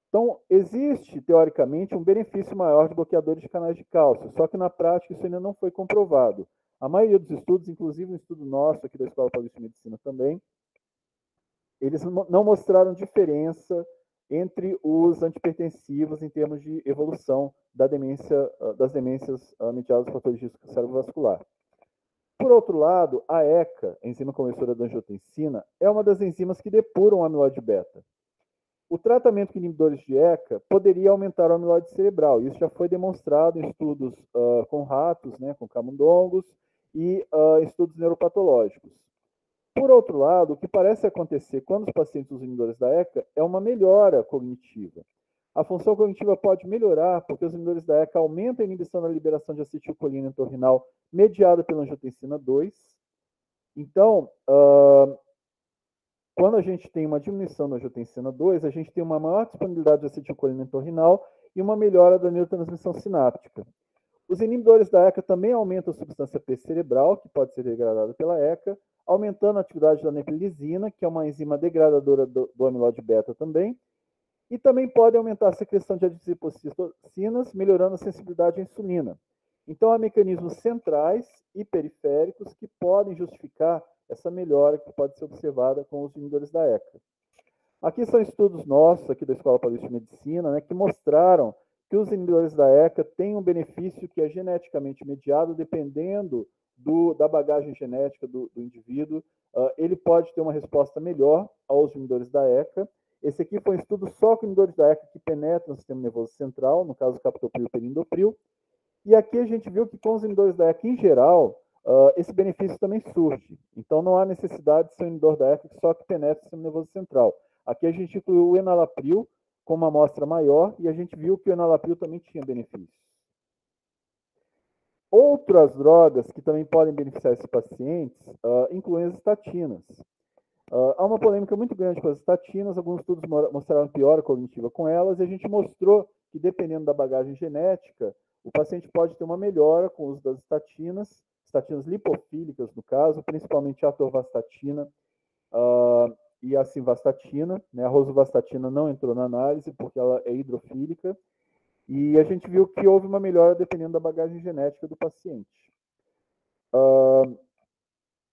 Então, existe, teoricamente, um benefício maior de bloqueadores de canais de cálcio, só que na prática isso ainda não foi comprovado. A maioria dos estudos, inclusive um estudo nosso aqui da Escola Paulista de Medicina também, eles não mostraram diferença entre os antipertensivos em termos de evolução das demências mediadas por fatores de risco cerebrovascular. Por outro lado, a ECA, enzima conversora da angiotensina, é uma das enzimas que depuram a amiloide beta. O tratamento com inibidores de ECA poderia aumentar a amiloide cerebral. Isso já foi demonstrado em estudos com ratos, né, com camundongos, e estudos neuropatológicos. Por outro lado, o que parece acontecer quando os pacientes usam inibidores da ECA é uma melhora cognitiva. A função cognitiva pode melhorar porque os inibidores da ECA aumentam a inibição da liberação de acetilcolina entorrinal mediada pela angiotensina 2. Então, quando a gente tem uma diminuição da angiotensina 2, a gente tem uma maior disponibilidade de acetilcolina entorrinal e uma melhora da neurotransmissão sináptica. Os inibidores da ECA também aumentam a substância P cerebral, que pode ser degradada pela ECA, aumentando a atividade da neprilisina, que é uma enzima degradadora do amiloide beta também, e também pode aumentar a secreção de adipocitocinas, melhorando a sensibilidade à insulina. Então, há mecanismos centrais e periféricos que podem justificar essa melhora que pode ser observada com os inibidores da ECA. Aqui são estudos nossos, aqui da Escola Paulista de Medicina, né, que mostraram que os inibidores da ECA têm um benefício que é geneticamente mediado, dependendo da bagagem genética do indivíduo. Ele pode ter uma resposta melhor aos inibidores da ECA. Esse aqui foi um estudo só com inibidores da ECA que penetram no sistema nervoso central, no caso captopril e perindopril. E aqui a gente viu que com os inibidores da ECA em geral, esse benefício também surge. Então não há necessidade de ser um inibidor da ECA só que penetra no sistema nervoso central. Aqui a gente incluiu o enalapril com uma amostra maior e a gente viu que o enalapril também tinha benefícios. Outras drogas que também podem beneficiar esses pacientes incluem as estatinas. Há uma polêmica muito grande com as estatinas, alguns estudos mostraram piora cognitiva com elas, e a gente mostrou que, dependendo da bagagem genética, o paciente pode ter uma melhora com o uso das estatinas lipofílicas, no caso, principalmente a atorvastatina e a simvastatina. Né? A rosuvastatina não entrou na análise, porque ela é hidrofílica, e a gente viu que houve uma melhora dependendo da bagagem genética do paciente.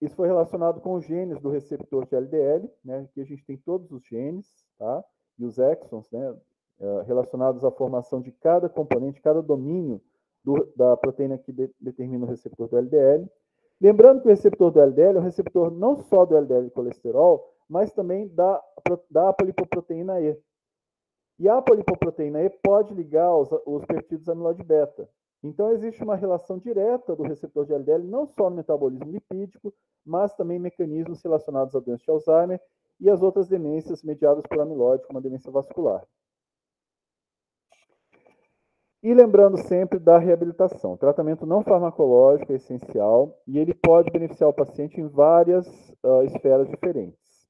Isso foi relacionado com os genes do receptor de LDL, né? Aqui a gente tem todos os genes, tá? E os exons, né? Relacionados à formação de cada componente, cada domínio da proteína que determina o receptor do LDL. Lembrando que o receptor do LDL é um receptor não só do LDL colesterol, mas também da apolipoproteína E. E a apolipoproteína E pode ligar os peptídeos amiloide beta. Então, existe uma relação direta do receptor de LDL, não só no metabolismo lipídico, mas também mecanismos relacionados à doença de Alzheimer e as outras demências mediadas por amiloide, como a demência vascular. E lembrando sempre da reabilitação. O tratamento não farmacológico é essencial e ele pode beneficiar o paciente em várias esferas diferentes.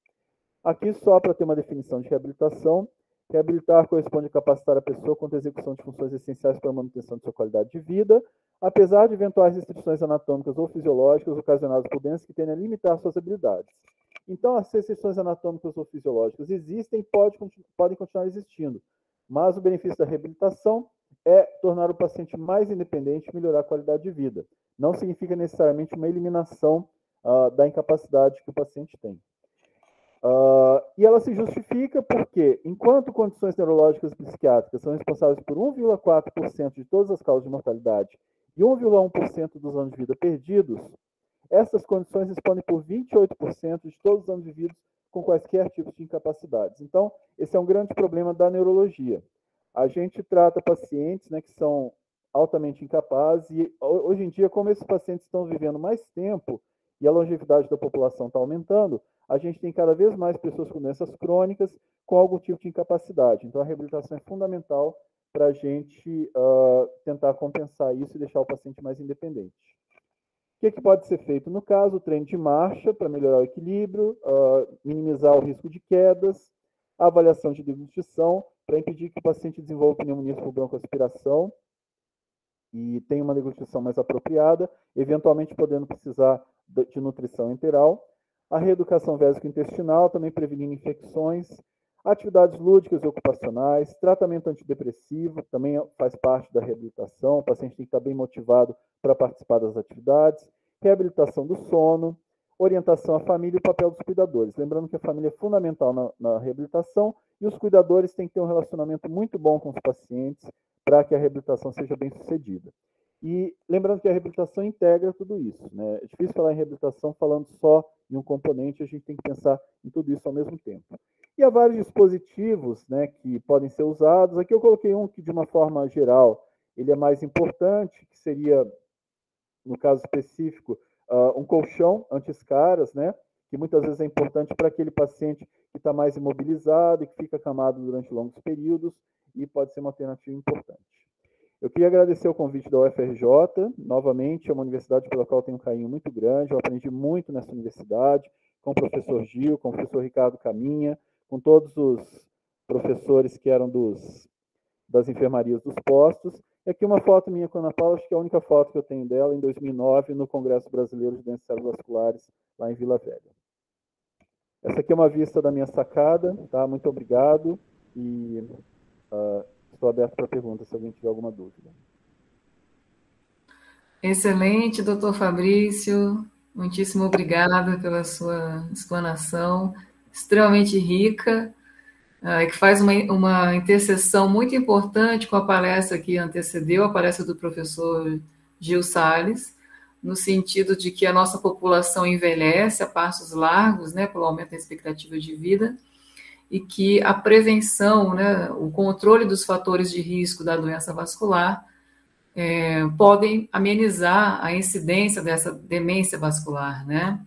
Aqui, só para ter uma definição de reabilitação, reabilitar corresponde a capacitar a pessoa quanto à execução de funções essenciais para a manutenção de sua qualidade de vida, apesar de eventuais restrições anatômicas ou fisiológicas ocasionadas por doenças que tendem a limitar suas habilidades. Então, as restrições anatômicas ou fisiológicas existem e podem continuar existindo, mas o benefício da reabilitação é tornar o paciente mais independente e melhorar a qualidade de vida. Não significa necessariamente uma eliminação da incapacidade que o paciente tem. E ela se justifica porque, enquanto condições neurológicas e psiquiátricas são responsáveis por 1,4% de todas as causas de mortalidade e 1,1% dos anos de vida perdidos, essas condições respondem por 28% de todos os anos vividos com quaisquer tipos de incapacidades. Então, esse é um grande problema da neurologia. A gente trata pacientes, né, que são altamente incapazes e, hoje em dia, como esses pacientes estão vivendo mais tempo e a longevidade da população está aumentando, a gente tem cada vez mais pessoas com doenças crônicas com algum tipo de incapacidade. Então, a reabilitação é fundamental para a gente tentar compensar isso e deixar o paciente mais independente. O que pode ser feito? No caso, o treino de marcha para melhorar o equilíbrio, minimizar o risco de quedas, a avaliação de deglutição para impedir que o paciente desenvolva pneumonia por broncoaspiração e tenha uma deglutição mais apropriada, eventualmente podendo precisar de nutrição enteral. A reeducação vésico-intestinal, também prevenindo infecções, atividades lúdicas e ocupacionais, tratamento antidepressivo, também faz parte da reabilitação, o paciente tem que estar bem motivado para participar das atividades, reabilitação do sono, orientação à família e o papel dos cuidadores. Lembrando que a família é fundamental na reabilitação e os cuidadores têm que ter um relacionamento muito bom com os pacientes para que a reabilitação seja bem sucedida. E lembrando que a reabilitação integra tudo isso, né? É difícil falar em reabilitação falando só em um componente, a gente tem que pensar em tudo isso ao mesmo tempo. E há vários dispositivos, né, que podem ser usados. Aqui eu coloquei um que, de uma forma geral, ele é mais importante, que seria, no caso específico, um colchão anti-escaras, né, que muitas vezes é importante para aquele paciente que está mais imobilizado e que fica acamado durante longos períodos, e pode ser uma alternativa importante. Eu queria agradecer o convite da UFRJ, novamente, é uma universidade pela qual eu tenho um carinho muito grande, eu aprendi muito nessa universidade, com o professor Gil, com o professor Ricardo Caminha, com todos os professores que eram das enfermarias dos postos. E aqui uma foto minha com a Ana Paula, acho que é a única foto que eu tenho dela, em 2009, no Congresso Brasileiro de Doenças Cerebrovasculares, lá em Vila Velha. Essa aqui é uma vista da minha sacada, tá? Muito obrigado e estou aberto para perguntas, se alguém tiver alguma dúvida. Excelente, doutor Fabrício. Muitíssimo obrigada pela sua explanação, extremamente rica, que faz uma interseção muito importante com a palestra que antecedeu, a palestra do professor Gil Salles, no sentido de que a nossa população envelhece a passos largos, né, pelo aumento da expectativa de vida, e que a prevenção, né, o controle dos fatores de risco da doença vascular podem amenizar a incidência dessa demência vascular, né?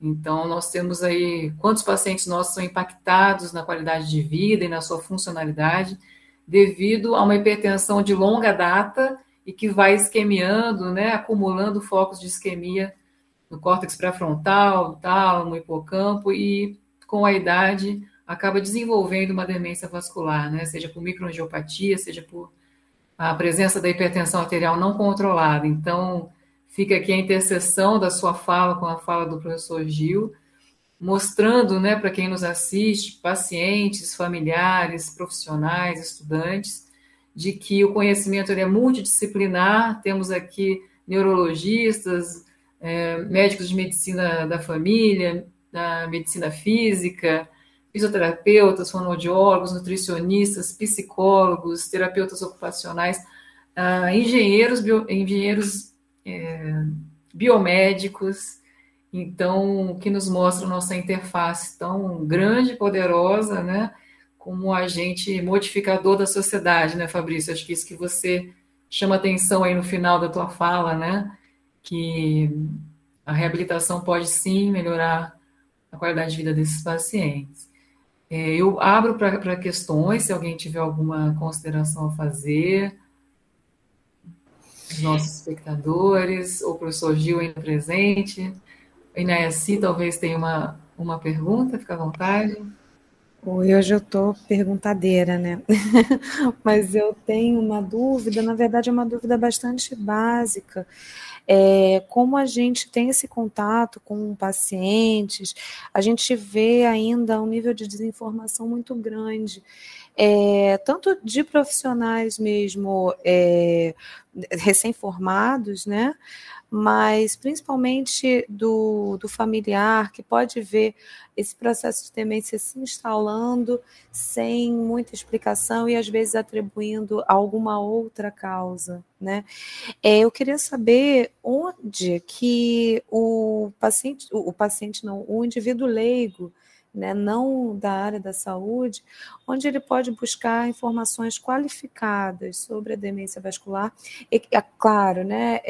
Então, nós temos aí quantos pacientes nossos são impactados na qualidade de vida e na sua funcionalidade devido a uma hipertensão de longa data e que vai isquemiando, né, acumulando focos de isquemia no córtex pré-frontal, tálamo, hipocampo, e com a idade acaba desenvolvendo uma demência vascular, né, seja por microangiopatia, seja por a presença da hipertensão arterial não controlada. Então, fica aqui a interseção da sua fala com a fala do professor Gil, mostrando, né, para quem nos assiste, pacientes, familiares, profissionais, estudantes, de que o conhecimento ele é multidisciplinar. Temos aqui neurologistas, médicos de medicina da família, da medicina física, fisioterapeutas, fonoaudiólogos, nutricionistas, psicólogos, terapeutas ocupacionais, engenheiros biomédicos, então, que nos mostra nossa interface tão grande e poderosa, né, como um agente modificador da sociedade, né, Fabrício? Acho que isso que você chama atenção aí no final da tua fala, né, que a reabilitação pode sim melhorar a qualidade de vida desses pacientes. Eu abro para questões, se alguém tiver alguma consideração a fazer, os nossos espectadores, ou o professor Gil ainda presente. A Inayassi talvez tenha uma pergunta, fica à vontade. Oi, hoje eu estou perguntadeira, né? Mas eu tenho uma dúvida, na verdade é uma dúvida bastante básica. Como a gente tem esse contato com pacientes, a gente vê ainda um nível de desinformação muito grande, tanto de profissionais mesmo recém-formados, né? Mas principalmente do familiar, que pode ver esse processo de demência se instalando sem muita explicação e às vezes atribuindo a alguma outra causa, né? Eu queria saber onde que o paciente não, o indivíduo leigo, né, não da área da saúde, onde ele pode buscar informações qualificadas sobre a demência vascular. E, é claro, né,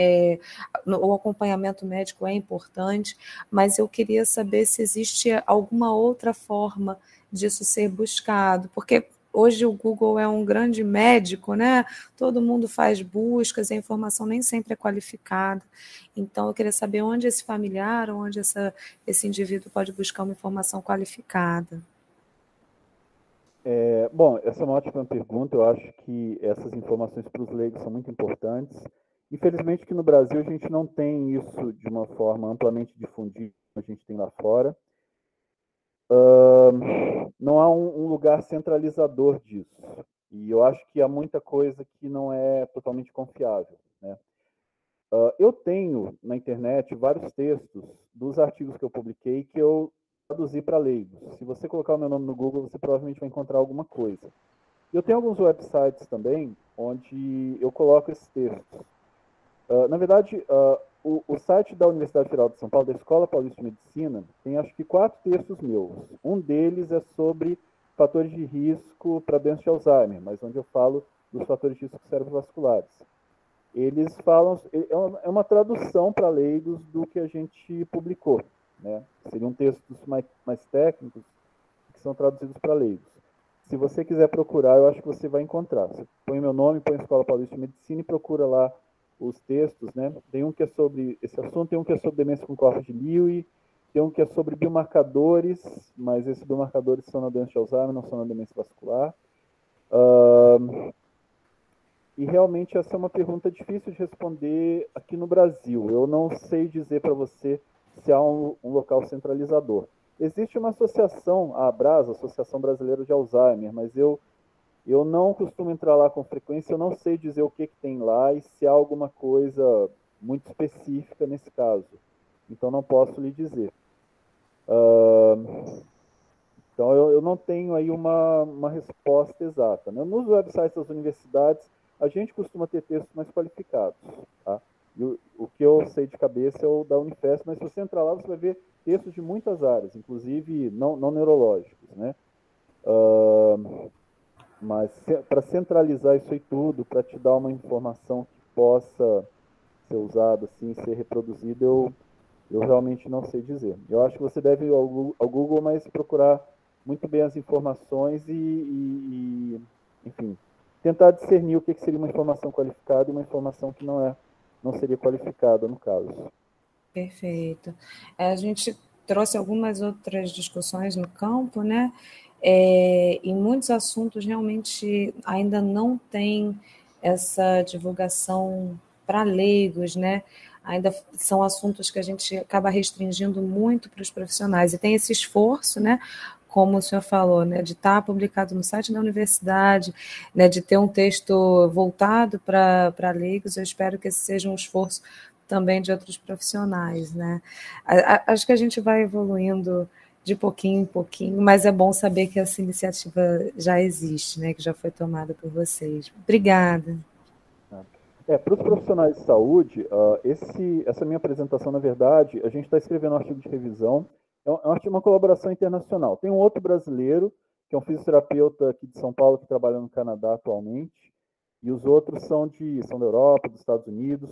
o acompanhamento médico é importante, mas eu queria saber se existe alguma outra forma disso ser buscado, porque hoje o Google é um grande médico, né? Todo mundo faz buscas, a informação nem sempre é qualificada. Então, eu queria saber onde esse familiar, onde esse indivíduo pode buscar uma informação qualificada. Bom, essa é uma ótima pergunta. Eu acho que essas informações para os leigos são muito importantes. Infelizmente que no Brasil a gente não tem isso de uma forma amplamente difundida, como a gente tem lá fora. Não há um lugar centralizador disso. E eu acho que há muita coisa que não é totalmente confiável, né? Eu tenho na internet vários textos dos artigos que eu publiquei que eu traduzi para leigos. Se você colocar o meu nome no Google, você provavelmente vai encontrar alguma coisa. Eu tenho alguns websites também onde eu coloco esses textos. Na verdade, o site da Universidade Federal de São Paulo, da Escola Paulista de Medicina, tem acho que 4 textos meus. Um deles é sobre fatores de risco para doença de Alzheimer, mas onde eu falo dos fatores de risco cerebrovasculares. Eles falam, é uma tradução para leigos do que a gente publicou, né? Seriam textos mais técnicos que são traduzidos para leigos. Se você quiser procurar, eu acho que você vai encontrar. Você põe meu nome, põe Escola Paulista de Medicina e procura lá os textos, né? Tem um que é sobre esse assunto, tem um que é sobre demência com corpos de Lewy, tem um que é sobre biomarcadores, mas esses biomarcadores são na doença de Alzheimer, não são na demência vascular. E realmente essa é uma pergunta difícil de responder aqui no Brasil. Eu não sei dizer para você se há um local centralizador. Existe uma associação, a ABRAS, Associação Brasileira de Alzheimer, mas eu não costumo entrar lá com frequência, eu não sei dizer o que tem lá e se há alguma coisa muito específica nesse caso. Então não posso lhe dizer. Então eu não tenho aí uma resposta exata, né? Nos websites das universidades, a gente costuma ter textos mais qualificados, tá? E o que eu sei de cabeça é o da Unifesp, mas se você entrar lá, você vai ver textos de muitas áreas, inclusive não neurológicos, né? Mas para centralizar isso aí tudo, para te dar uma informação que possa ser usada, assim, ser reproduzida, eu realmente não sei dizer. Eu acho que você deve ir ao Google, mas procurar muito bem as informações e enfim, tentar discernir o que seria uma informação qualificada e uma informação que não seria qualificada, no caso. Perfeito. A gente trouxe algumas outras discussões no campo, né? E muitos assuntos realmente ainda não tem essa divulgação para leigos, né? Ainda são assuntos que a gente acaba restringindo muito para os profissionais. E tem esse esforço, né? Como o senhor falou, né, de estar publicado no site da universidade, né, de ter um texto voltado para leigos. Eu espero que esse seja um esforço também de outros profissionais, né? Acho que a gente vai evoluindo de pouquinho em pouquinho, mas é bom saber que essa iniciativa já existe, né, que já foi tomada por vocês. Obrigada. Para os profissionais de saúde, essa minha apresentação, na verdade, a gente está escrevendo um artigo de revisão, uma colaboração internacional. Tem um outro brasileiro, que é um fisioterapeuta aqui de São Paulo, que trabalha no Canadá atualmente, e os outros são da Europa, dos Estados Unidos.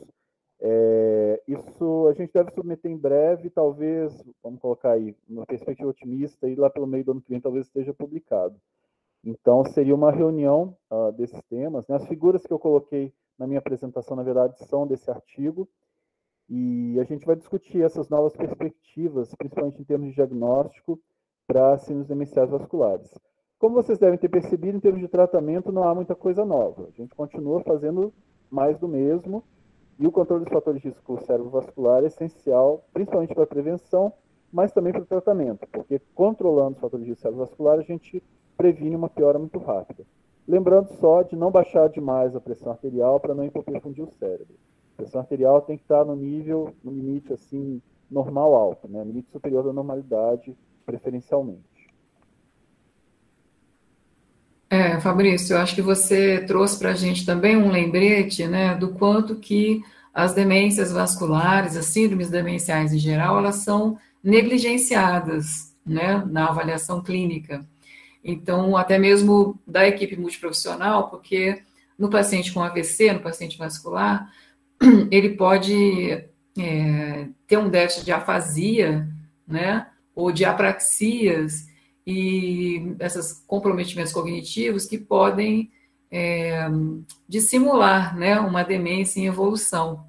Isso a gente deve submeter em breve, talvez, vamos colocar aí, uma perspectiva otimista, e lá pelo meio do ano que vem talvez esteja publicado. Então, seria uma reunião desses temas, né? As figuras que eu coloquei na minha apresentação, na verdade, são desse artigo, e a gente vai discutir essas novas perspectivas, principalmente em termos de diagnóstico, para síndromes demenciais vasculares. Como vocês devem ter percebido, em termos de tratamento, não há muita coisa nova. A gente continua fazendo mais do mesmo, e o controle dos fatores de risco cerebrovascular é essencial, principalmente para a prevenção, mas também para o tratamento, porque controlando os fatores de risco cerebrovascular, a gente previne uma piora muito rápida. Lembrando só de não baixar demais a pressão arterial para não hipoperfundir o cérebro. A pressão arterial tem que estar no limite assim, normal alto, né? Limite superior da normalidade, preferencialmente. Fabrício, eu acho que você trouxe para a gente também um lembrete, né, do quanto que as demências vasculares, as síndromes demenciais em geral, elas são negligenciadas, né, na avaliação clínica. Então, até mesmo da equipe multiprofissional, porque no paciente com AVC, no paciente vascular, ele pode ter um déficit de afasia, né, ou de apraxias, e esses comprometimentos cognitivos que podem dissimular, né, uma demência em evolução.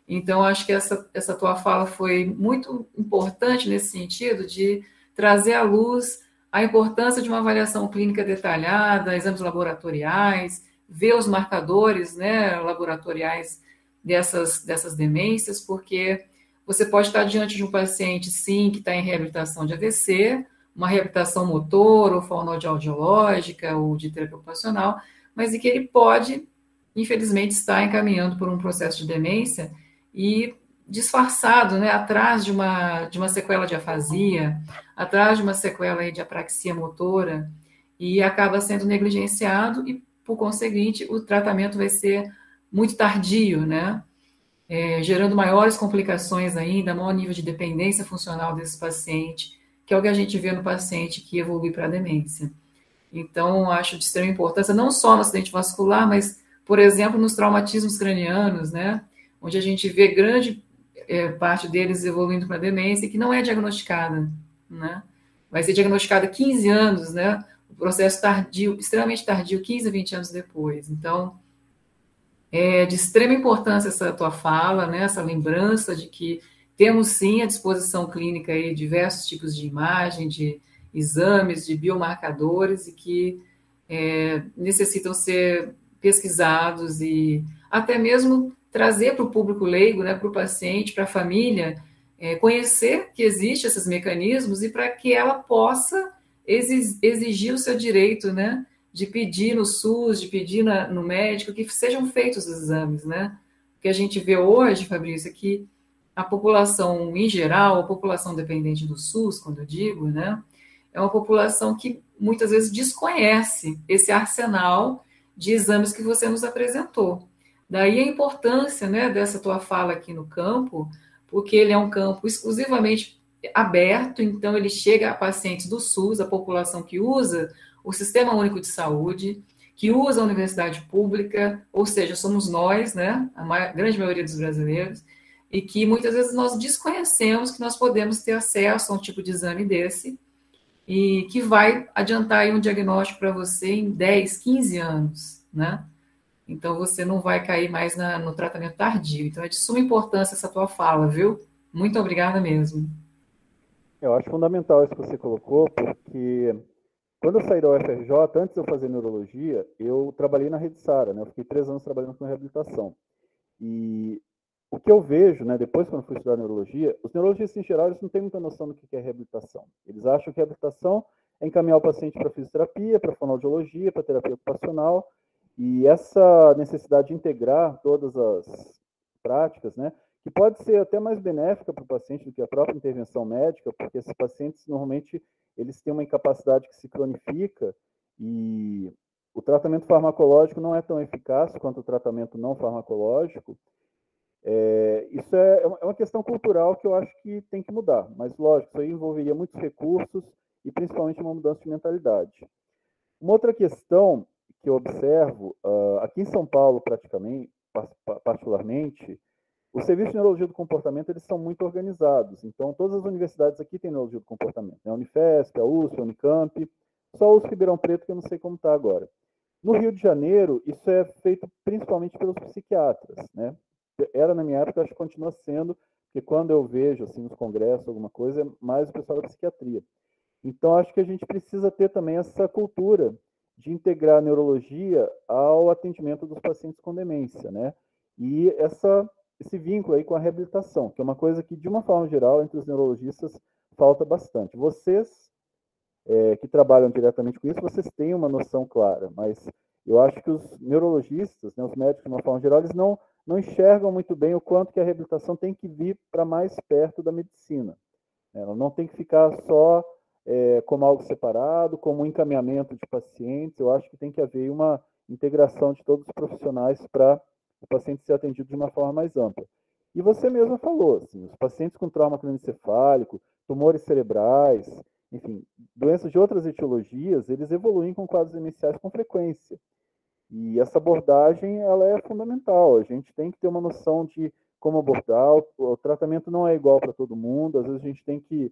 Então, acho que essa tua fala foi muito importante nesse sentido de trazer à luz a importância de uma avaliação clínica detalhada, exames laboratoriais, ver os marcadores, né, laboratoriais dessas demências, porque você pode estar diante de um paciente, sim, que está em reabilitação de AVC, uma reabilitação motor, ou fonoaudiológica, ou de terapia ocupacional, mas em que ele pode, infelizmente, estar encaminhando por um processo de demência e disfarçado, né, atrás de uma sequela de afasia, atrás de uma sequela de apraxia motora, e acaba sendo negligenciado e, por conseguinte, o tratamento vai ser muito tardio, né, gerando maiores complicações ainda, maior nível de dependência funcional desse paciente, que é o que a gente vê no paciente que evolui para a demência. Então, acho de extrema importância, não só no acidente vascular, mas, por exemplo, nos traumatismos cranianos, né, onde a gente vê grande parte deles evoluindo para demência, que não é diagnosticada, né? Vai ser diagnosticada 15 anos, né? O processo tardio, extremamente tardio, 15 a 20 anos depois. Então, é de extrema importância essa tua fala, né? Essa lembrança de que temos, sim, à disposição clínica aí diversos tipos de imagem, de exames, de biomarcadores, e que necessitam ser pesquisados e até mesmo trazer para o público leigo, né, para o paciente, para a família, conhecer que existem esses mecanismos e para que ela possa exigir o seu direito, né, de pedir no SUS, de pedir no médico, que sejam feitos os exames, né? O que a gente vê hoje, Fabrício, é que a população em geral, a população dependente do SUS, quando eu digo, né, é uma população que muitas vezes desconhece esse arsenal de exames que você nos apresentou. Daí a importância, né, dessa tua fala aqui no campo, porque ele é um campo exclusivamente aberto, então ele chega a pacientes do SUS, a população que usa o Sistema Único de Saúde, que usa a universidade pública, ou seja, somos nós, né, grande maioria dos brasileiros, e que muitas vezes nós desconhecemos que nós podemos ter acesso a um tipo de exame desse, e que vai adiantar aí um diagnóstico para você em 10, 15 anos, né? Então, você não vai cair mais no tratamento tardio. Então, é de suma importância essa tua fala, viu? Muito obrigada mesmo. Eu acho fundamental isso que você colocou, porque quando eu saí da UFRJ, antes de eu fazer neurologia, eu trabalhei na Rede Sara, né? Eu fiquei 3 anos trabalhando com reabilitação. E o que eu vejo, né, depois quando eu fui estudar neurologia, os neurologistas em geral eles não têm muita noção do que é reabilitação. Eles acham que reabilitação é encaminhar o paciente para fisioterapia, para fonoaudiologia, para terapia ocupacional, e essa necessidade de integrar todas as práticas, né, que pode ser até mais benéfica para o paciente do que a própria intervenção médica, porque esses pacientes normalmente eles têm uma incapacidade que se cronifica e o tratamento farmacológico não é tão eficaz quanto o tratamento não farmacológico. Isso é uma questão cultural que eu acho que tem que mudar, mas lógico, isso aí envolveria muitos recursos e principalmente uma mudança de mentalidade. Uma outra questão que eu observo, aqui em São Paulo, particularmente, os serviços de neurologia do comportamento eles são muito organizados. Então, todas as universidades aqui têm neurologia do comportamento. A Unifesp, a USP, a Unicamp, só a USP Ribeirão Preto que eu não sei como está agora. No Rio de Janeiro, isso é feito principalmente pelos psiquiatras, né? Era na minha época, acho que continua sendo, porque quando eu vejo assim nos congressos alguma coisa, é mais o pessoal da psiquiatria. Então, acho que a gente precisa ter também essa cultura de integrar a neurologia ao atendimento dos pacientes com demência, né? E esse vínculo aí com a reabilitação, que é uma coisa que, de uma forma geral, entre os neurologistas, falta bastante. Vocês, que trabalham diretamente com isso, vocês têm uma noção clara, mas eu acho que os neurologistas, né, os médicos, de uma forma geral, eles não enxergam muito bem o quanto que a reabilitação tem que vir para mais perto da medicina. Ela não tem que ficar só como algo separado, como um encaminhamento de pacientes. Eu acho que tem que haver uma integração de todos os profissionais para o paciente ser atendido de uma forma mais ampla. E você mesma falou, assim, os pacientes com trauma cranioencefálico, tumores cerebrais, enfim, doenças de outras etiologias, eles evoluem com quadros demenciais com frequência. E essa abordagem, ela é fundamental. A gente tem que ter uma noção de como abordar. O tratamento não é igual para todo mundo. Às vezes a gente tem que...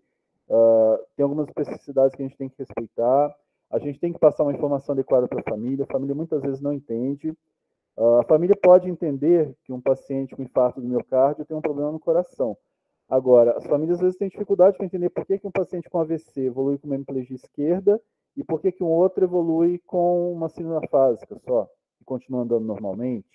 tem algumas especificidades que a gente tem que respeitar. A gente tem que passar uma informação adequada para a família. A família muitas vezes não entende. A família pode entender que um paciente com infarto do miocárdio tem um problema no coração. Agora, as famílias às vezes têm dificuldade para entender por que um paciente com AVC evolui com uma hemiplegia esquerda e por que um outro evolui com uma síndrome afásica só, e continua andando normalmente,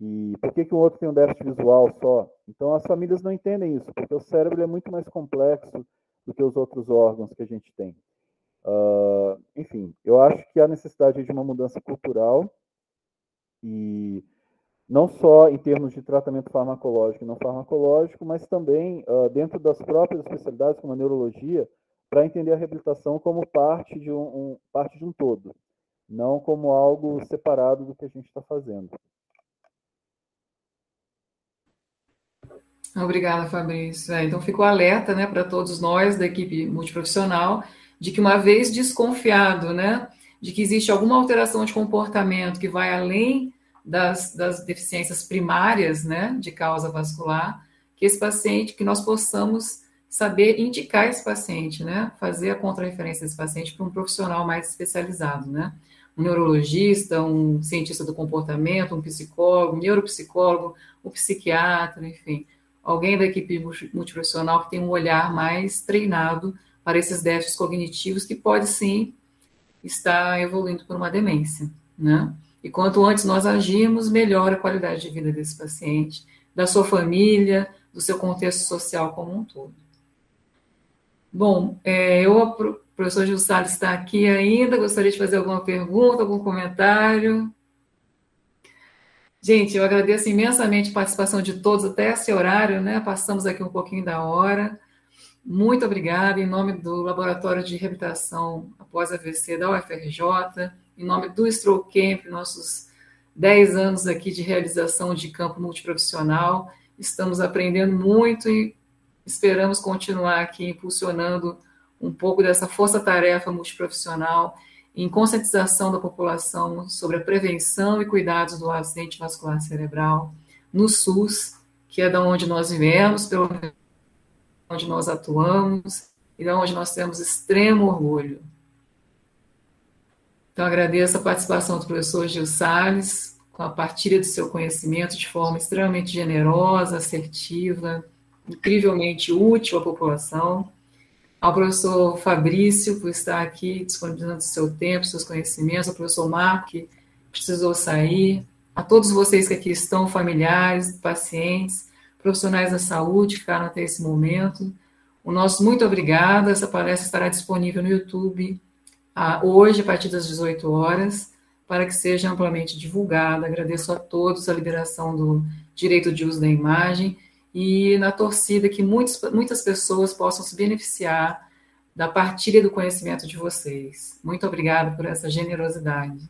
e por que um outro tem um déficit visual só. Então, as famílias não entendem isso, porque o cérebro é muito mais complexo do que os outros órgãos que a gente tem. Enfim, eu acho que há necessidade de uma mudança cultural, e não só em termos de tratamento farmacológico e não farmacológico, mas também dentro das próprias especialidades, como a neurologia, para entender a reabilitação como parte de um todo, não como algo separado do que a gente está fazendo. Obrigada, Fabrício. Então, ficou alerta, né, para todos nós da equipe multiprofissional, de que uma vez desconfiado, né, de que existe alguma alteração de comportamento que vai além das deficiências primárias, né, de causa vascular, que esse paciente, que nós possamos saber indicar esse paciente, né, fazer a contrarreferência desse paciente para um profissional mais especializado, né, um neurologista, um cientista do comportamento, um psicólogo, um neuropsicólogo, um psiquiatra, enfim, alguém da equipe multiprofissional que tem um olhar mais treinado para esses déficits cognitivos que pode sim estar evoluindo por uma demência, né? E quanto antes nós agirmos, melhor a qualidade de vida desse paciente, da sua família, do seu contexto social como um todo. Bom, o professor Gil Salles está aqui ainda, gostaria de fazer alguma pergunta, algum comentário? Gente, eu agradeço imensamente a participação de todos até esse horário, né? Passamos aqui um pouquinho da hora. Muito obrigada, em nome do Laboratório de Reabilitação após AVC da UFRJ, em nome do Stroke Camp, nossos 10 anos aqui de realização de campo multiprofissional. Estamos aprendendo muito e esperamos continuar aqui impulsionando um pouco dessa força-tarefa multiprofissional em conscientização da população sobre a prevenção e cuidados do acidente vascular cerebral no SUS, que é da onde nós vivemos, pelo menos onde nós atuamos e da onde nós temos extremo orgulho. Então, agradeço a participação do professor Gil Salles, com a partilha do seu conhecimento de forma extremamente generosa, assertiva, incrivelmente útil à população. Ao professor Fabrício, por estar aqui disponibilizando o seu tempo, seus conhecimentos, ao professor Marco, que precisou sair, a todos vocês que aqui estão, familiares, pacientes, profissionais da saúde que ficaram até esse momento. O nosso muito obrigado. Essa palestra estará disponível no YouTube hoje, a partir das 18 horas, para que seja amplamente divulgada. Agradeço a todos a liberação do direito de uso da imagem e na torcida que muitas pessoas possam se beneficiar da partilha do conhecimento de vocês. Muito obrigada por essa generosidade.